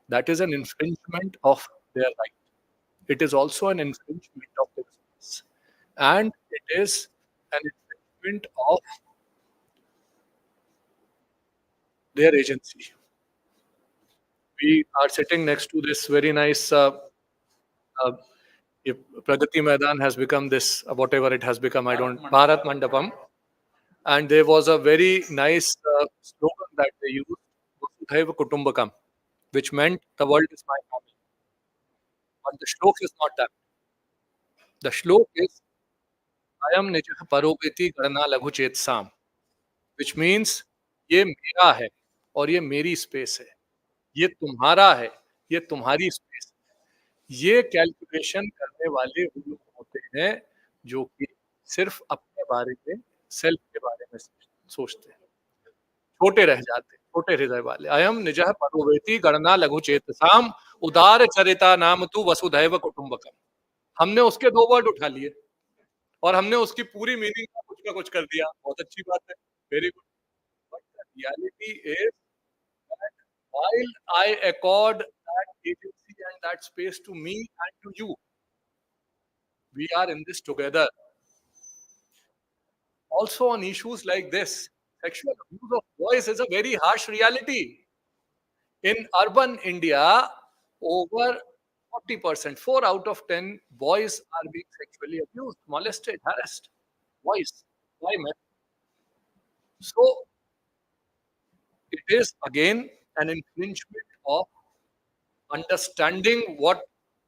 that is an infringement of their right. It is also an infringement of their space. And it is an infringement of their agency. We are sitting next to this very nice if Pragati Maidan has become this, whatever it has become, I don't, Bharat Mandapam. And there was a very nice slogan that they used, Vasudhaiva Kutumbakam, which meant the world is my family. But the shlok is not that. The shlok is, Ayam Nijah Parogati Garna Laghu Chet Sam, which means, ये मेरा है और ये मेरी space है, ये तुम्हारा है, ये तुम्हारी स्पेस। ये कैलकुलेशन करने वाले वो लोग होते हैं जो कि सिर्फ अपने बारे में, सेल्फ के बारे में सोचते हैं, छोटे रह जाते, छोटे हृदय वाले। अयम निजः परोवेति गणना लघु चेतसाम उदार चरिता नाम तू वसुधैव कुटुंबकम। हमने उसके दो वर्ड उठा लिए और हमने उसकी पूरी मीनिंग का कुछ कर दिया। बहुत अच्छी बात है, very good. But the reality is that while I accord that agency and that space to me and to you, we are in this together. Also on issues like this, sexual abuse of boys is a very harsh reality. In urban India, over 40%, 4 out of 10 boys are being sexually abused, molested, harassed. Boys. by men. So it is again an infringement of understanding what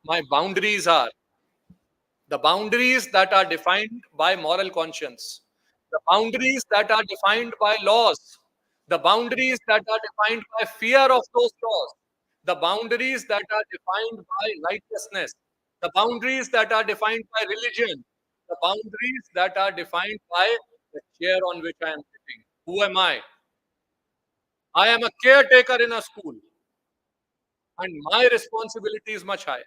my boundaries are, the boundaries that are defined by moral conscience, the boundaries that are defined by laws, the boundaries that are defined by fear of those laws, the boundaries that are defined by righteousness, the boundaries that are defined by religion, the boundaries that are defined by the chair on which I am sitting. Who am I? I am a caretaker in a school, and my responsibility is much higher.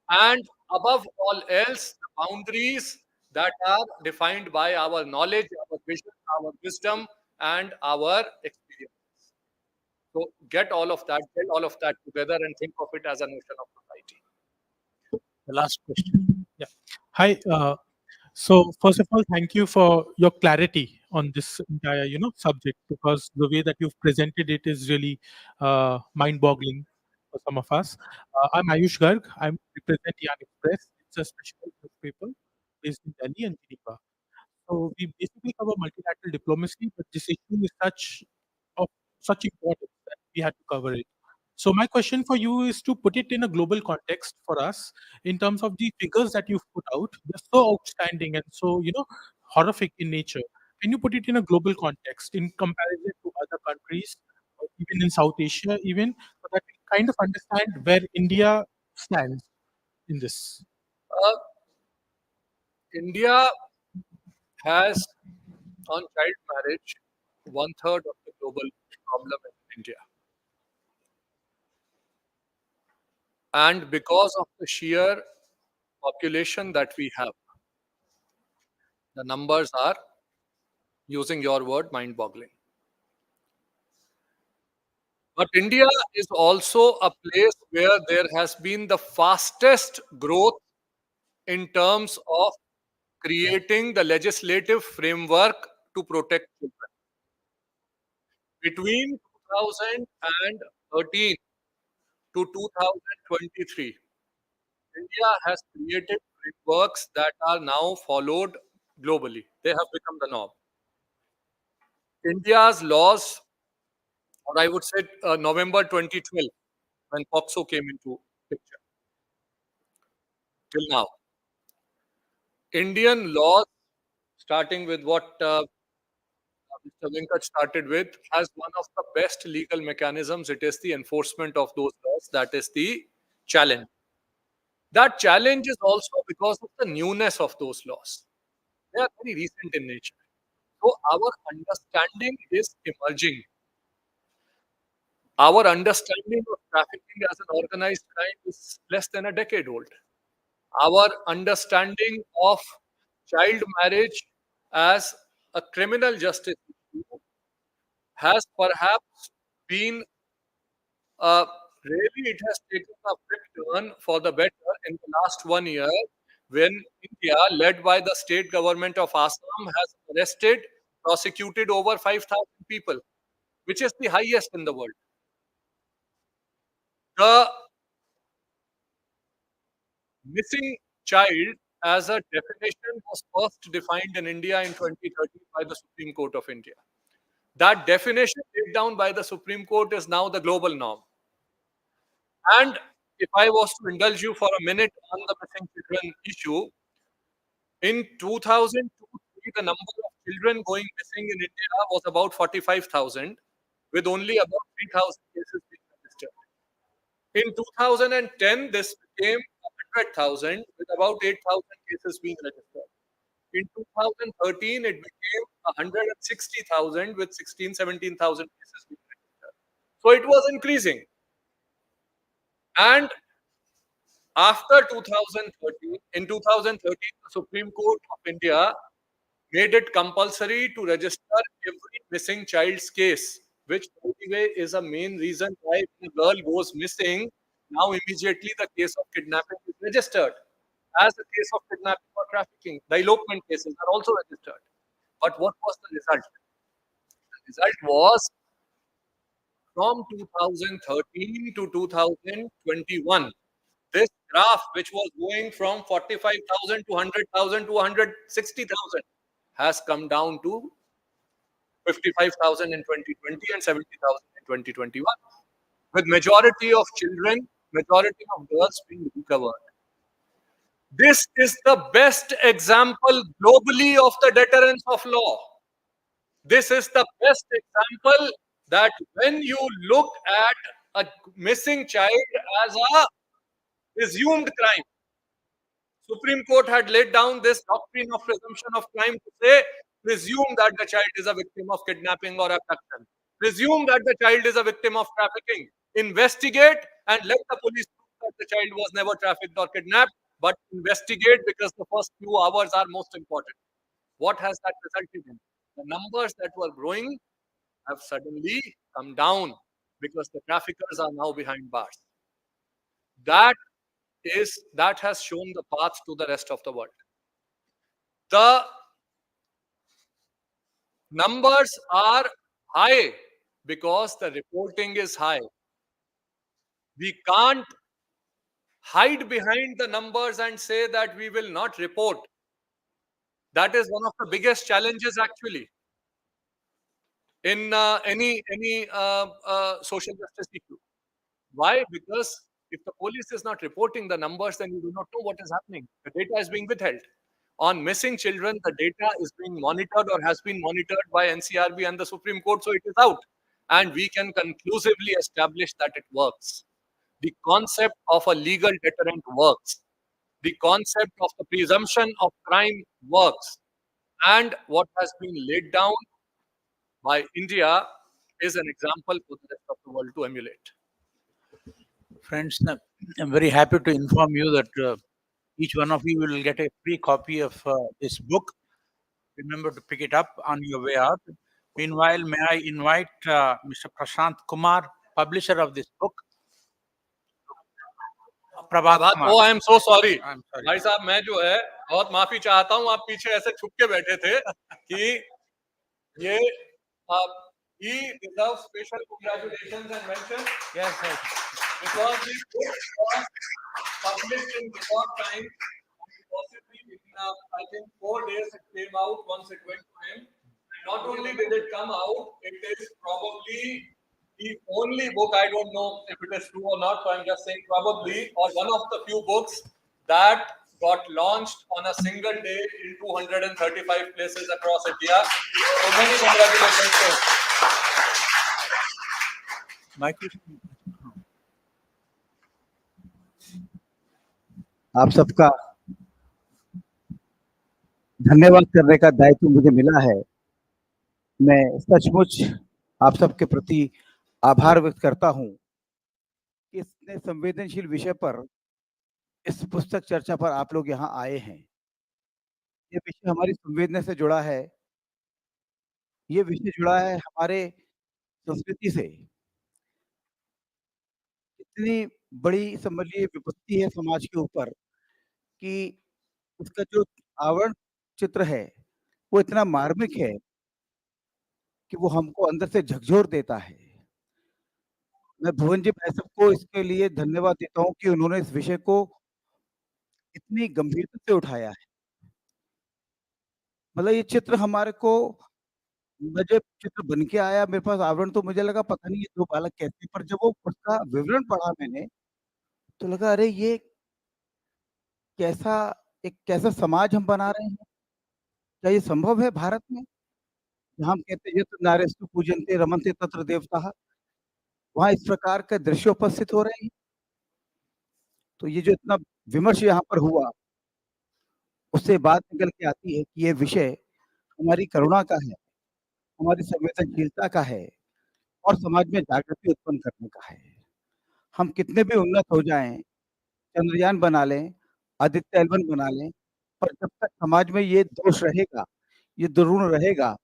And above all else, the boundaries that are defined by our knowledge, our vision, our wisdom, and our experience. So get all of that together and think of it as a notion of society. The last question. Yeah. Hi. So first of all, thank you for your clarity on this entire, subject, because the way that you've presented it is really mind-boggling for some of us. I'm Ayush Garg. I represent Yan Express. It's a special newspaper based in Delhi and Geneva. So we basically cover multilateral diplomacy, but this issue is of such importance that we had to cover it. So my question for you is to put it in a global context for us in terms of the figures that you've put out. They're so outstanding and so, horrific in nature. Can you put it in a global context in comparison to other countries, or even in South Asia, even so that we kind of understand where India stands in this? Uh, India has on child marriage one third of the global problem in India. And because of the sheer population that we have, the numbers are, using your word, mind boggling. But India is also a place where there has been the fastest growth in terms of creating the legislative framework to protect children. Between 2013 to 2023, India has created frameworks that are now followed globally. They have become the norm. India's laws, or I would say November 2012, when POXO came into picture, till now, Indian laws, starting with what Mr. Venkat started with, has one of the best legal mechanisms. It is the enforcement of those laws. That is the challenge. That challenge is also because of the newness of those laws. They are very recent in nature. So our understanding is emerging. Our understanding of trafficking as an organized crime is less than a decade old. Our understanding of child marriage as a criminal justice issue has perhaps been really, it has taken a quick turn for the better in the last 1 year, when India, led by the state government of Assam, has arrested, prosecuted over 5,000 people, which is the highest in the world. The missing child as a definition was first defined in India in 2013 by the Supreme Court of India. That definition laid down by the Supreme Court is now the global norm. And if I was to indulge you for a minute on the missing children issue, in 2002, the number of children going missing in India was about 45,000, with only about 3,000 cases being registered. In 2010, this became 100,000, with about 8,000 cases being registered. In 2013, it became 160,000, with 17,000 cases being registered. So it was increasing. And after 2013, in 2013, the Supreme Court of India made it compulsory to register every missing child's case, which, by the way, is a main reason why when a girl goes missing, now immediately the case of kidnapping is registered as a case of kidnapping or trafficking. The elopement cases are also registered. But what was the result? The result was, from 2013 to 2021, this graph, which was going from 45,000 to 100,000 to 160,000, has come down to 55,000 in 2020 and 70,000 in 2021, with majority of children, majority of girls being recovered. This is the best example globally of the deterrence of law. This is the best example that when you look at a missing child as a presumed crime, Supreme Court had laid down this doctrine of presumption of crime to say, presume that the child is a victim of kidnapping or abduction. Presume that the child is a victim of trafficking. Investigate and let the police prove that the child was never trafficked or kidnapped, but investigate because the first few hours are most important. What has that resulted in? The numbers that were growing have suddenly come down because the traffickers are now behind bars. That has shown the path to the rest of the world. The numbers are high because the reporting is high. We can't hide behind the numbers and say that we will not report. That is one of the biggest challenges actually in any social justice issue. Why? Because if the police is not reporting the numbers, then you do not know what is happening. The data is being withheld. On missing children, the data is being monitored or has been monitored by NCRB and the Supreme Court, so it is out. And we can conclusively establish that it works. The concept of a legal deterrent works. The concept of the presumption of crime works. And what has been laid down by India is an example for the rest of the world to emulate. Friends, I'm very happy to inform you that each one of you will get a free copy of this book. Remember to pick it up on your way out. Meanwhile, may I invite Mr. Prashant Kumar, publisher of this book. Prabhat Kumar. Oh, I am so sorry. I'm sorry. भाई साहब मैं जो है बहुत माफी चाहता हूँ, आप पीछे ऐसे छुप के बैठे थे कि ये he deserves special congratulations and mention. Yes, yes. Because this book was published in record time, possibly in I think 4 days it came out once it went to him. And not only did it come out, it is probably the only book, I don't know if it is true or not, so I'm just saying probably, or one of the few books that got launched on a single day in 235 places across India. So many congratulations to him. आप सबका धन्यवाद करने का दायित्व मुझे मिला है। मैं सचमुच आप सबके प्रति आभार व्यक्त करता हूं कि इतने संवेदनशील विषय पर इस पुस्तक चर्चा पर आप लोग यहाँ आए हैं। ये विषय हमारी संवेदना से जुड़ा है। ये विषय जुड़ा है हमारे संस्कृति से। इतनी बड़ी समझिए विपत्ति है समाज के ऊपर कि उसका जो आवरण चित्र है वो इतना मार्मिक है कि वो हमको अंदर से झकझोर देता है। मैं भुवन जी भाई साहब को इसके लिए धन्यवाद देता हूँ कि उन्होंने इस विषय को इतनी गंभीरता से उठाया है। मतलब ये चित्र हमारे को, जब चित्र बन के आया मेरे पास आवरण, तो मुझे लगा पता नहीं ये दो बालक कैसे, पर जब वो उसका विवरण पढ़ा मैंने तो लगा अरे ये कैसा समाज हम बना रहे हैं। क्या ये संभव है भारत में, जहाँ हम कहते हैं यत्र नार्यस्तु पूजन्ते रमन्ते तत्र देवताः, वहाँ इस प्रकार के दृश्य उपस्थित हो रहे हैं। तो ये जो इतना विमर्श यहाँ पर हुआ, उससे बात निकल के आती है कि ये विषय हमारी करुणा का है, हमारी संवेदनशीलता का है और समाज में जागृति उत्पन्न करने का है। हम कितने भी उन्नत हो जाएं, चंद्रयान बना लें, आदित्य एल1 बना लें, पर जब तक समाज में ये दोष रहेगा, ये दुर्गुण रहेगा,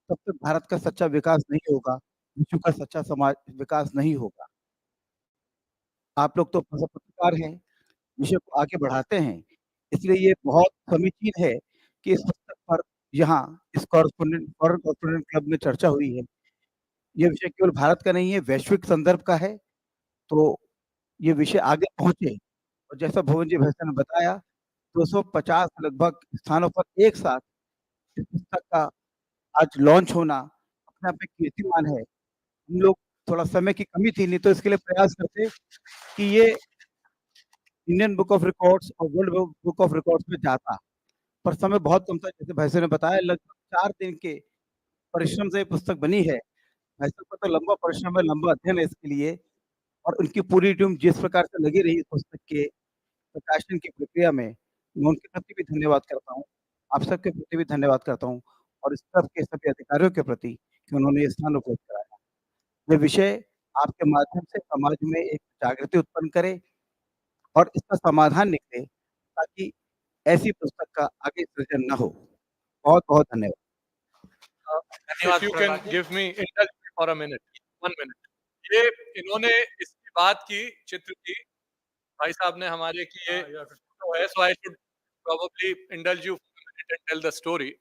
तब तक भारत का सच्चा विकास नहीं होगा, विश्व का सच्चा समाज विकास नहीं होगा। आप लोग तो पत्रकार हैं, विषय को आगे बढ़ाते हैं, इसलिए ये बहुत समीचीन है कि इस पुस्तक पर यहाँ इस फॉरेन कॉरेस्पोंडेंट क्लब में चर्चा हुई है। ये विषय केवल भारत का नहीं है, वैश्विक संदर्भ का है, तो ये विषय आगे पहुंचे। और जैसा भुवन जी भाई साहब ने बताया, 250 लगभग स्थानों पर एक साथ इस पुस्तक का आज लॉन्च होना अपने आप में कीर्तिमान है। हम लोग थोड़ा समय की कमी थी, नहीं तो इसके लिए प्रयास करते कि ये इंडियन बुक ऑफ रिकॉर्ड्स और वर्ल्ड बुक ऑफ रिकॉर्ड्स में जाता, पर समय बहुत कम था। जैसे भाई साहब ने बताया, लगभग 4 दिन के परिश्रम से ये पुस्तक बनी है। भाई साहब का तो लंबा परिश्रम है, लंबा अध्ययन है इसके लिए, और उनकी पूरी टीम जिस प्रकार से लगी रही इस पुस्तक के प्रकाशन की प्रक्रिया में, मैं उनके प्रति भी धन्यवाद करता हूँ। आप सबके प्रति भी धन्यवाद करता हूँ, और इस सब के सभी अधिकारियों के प्रति कि उन्होंने ये स्थान उपलब्ध कराया। ये विषय आपके माध्यम से समाज में एक जागृति उत्पन्न करे और इसका समाधान निकले, ताकि ऐसी पुस्तक का आगे सृजन न हो। बहुत बहुत धन्यवाद। If you can give me indulge me for a minute, 1 minute. ये इन्होंने इसकी बात की, चित्र की, भाई साहब ने हमारे की ये तो है, so I should probably indulge you for a minute and tell the story.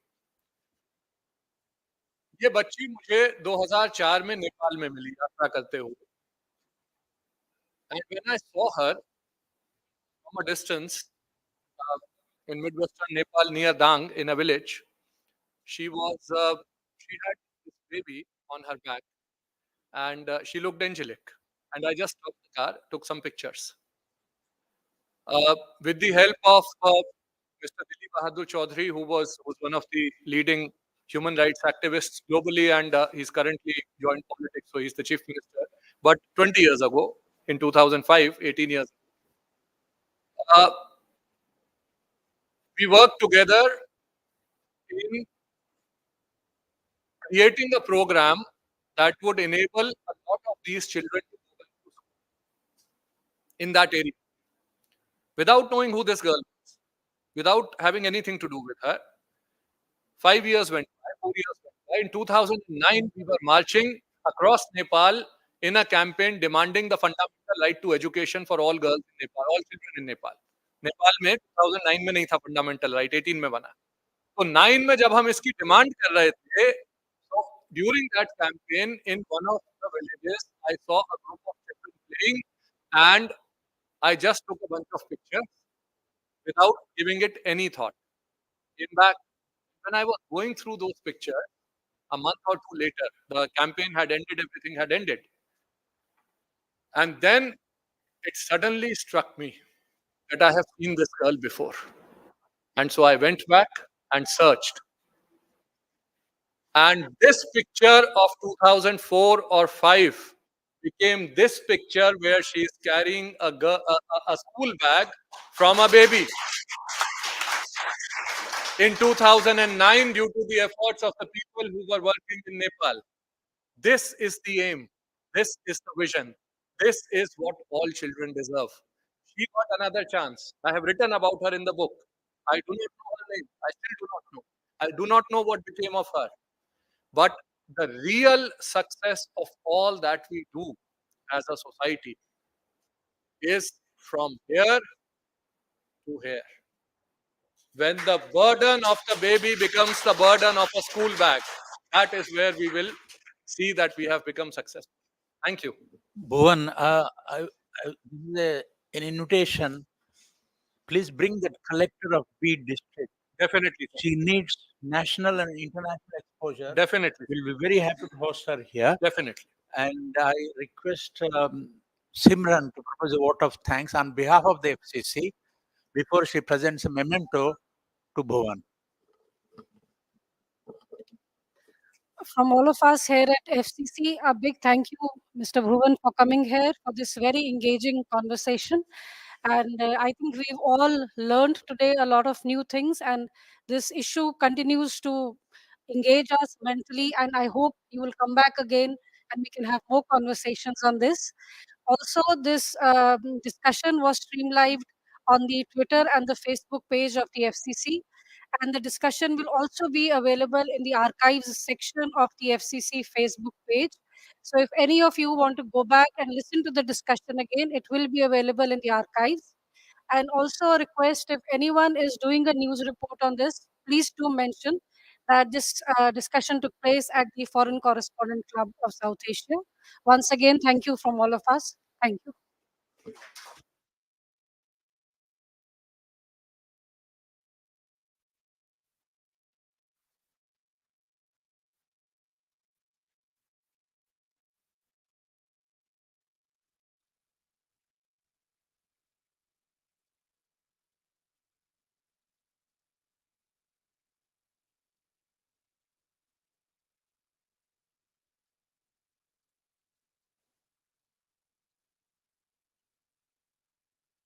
ये बच्ची मुझे 2004 में नेपाल में मिली यात्रा करते हुए, and when I saw her from a distance in midwestern Nepal near Dang in a village, she had this baby on her back, and she looked angelic. And I just stopped the car, took some pictures. With the help of Mr. Dilip Bahadur Chaudhary, who was one of the leading human rights activists globally, and he's currently joined politics, so he's the chief minister. But 20 years ago, in 2005, 18 years ago, we worked together in creating a program that would enable a lot of these children to go back to school in that area. Without knowing who this girl was, without having anything to do with her, 5 years went by, 4 years went by. In 2009, we were marching across Nepal in a campaign demanding the fundamental right to education for all girls in Nepal, all children in Nepal. Nepal में 2009 में नहीं था fundamental right, 18 में बना। तो 9 में जब हम इसकी डिमांड कर रहे थे, so during that campaign in one of the villages, I saw a group of children playing, and I just took a bunch of pictures without giving it any thought. In fact, when I was going through those pictures, a month or two later, the campaign had ended, everything had ended. And then it suddenly struck me that I have seen this girl before. And so I went back and searched. And this picture of 2004 or 5 became this picture where she is carrying a school bag from a baby. In 2009, due to the efforts of the people who were working in Nepal. This is the aim. This is the vision. This is what all children deserve. She got another chance. I have written about her in the book. I do not know her name. I still do not know. I do not know what became of her. But the real success of all that we do as a society is from here to here. When the burden of the baby becomes the burden of a school bag, that is where we will see that we have become successful. Thank you. Bhuvan, this is an invitation. Please bring the collector of Beed district. Definitely. Sir. She needs national and international exposure. Definitely. We'll be very happy to host her here. Definitely. And I request Simran to propose a vote of thanks on behalf of the FCC before she presents a memento to Bhuvan. From all of us here at FCC, a big thank you, Mr. Bhuvan, for coming here for this very engaging conversation. And I think we've all learned today a lot of new things, and this issue continues to engage us mentally. And I hope you will come back again and we can have more conversations on this. Also, this discussion was streamlined on the Twitter and the Facebook page of the FCC. And the discussion will also be available in the archives section of the FCC Facebook page. So if any of you want to go back and listen to the discussion again, it will be available in the archives. And also a request, if anyone is doing a news report on this, please do mention that this discussion took place at the Foreign Correspondent Club of South Asia. Once again, thank you from all of us. Thank you.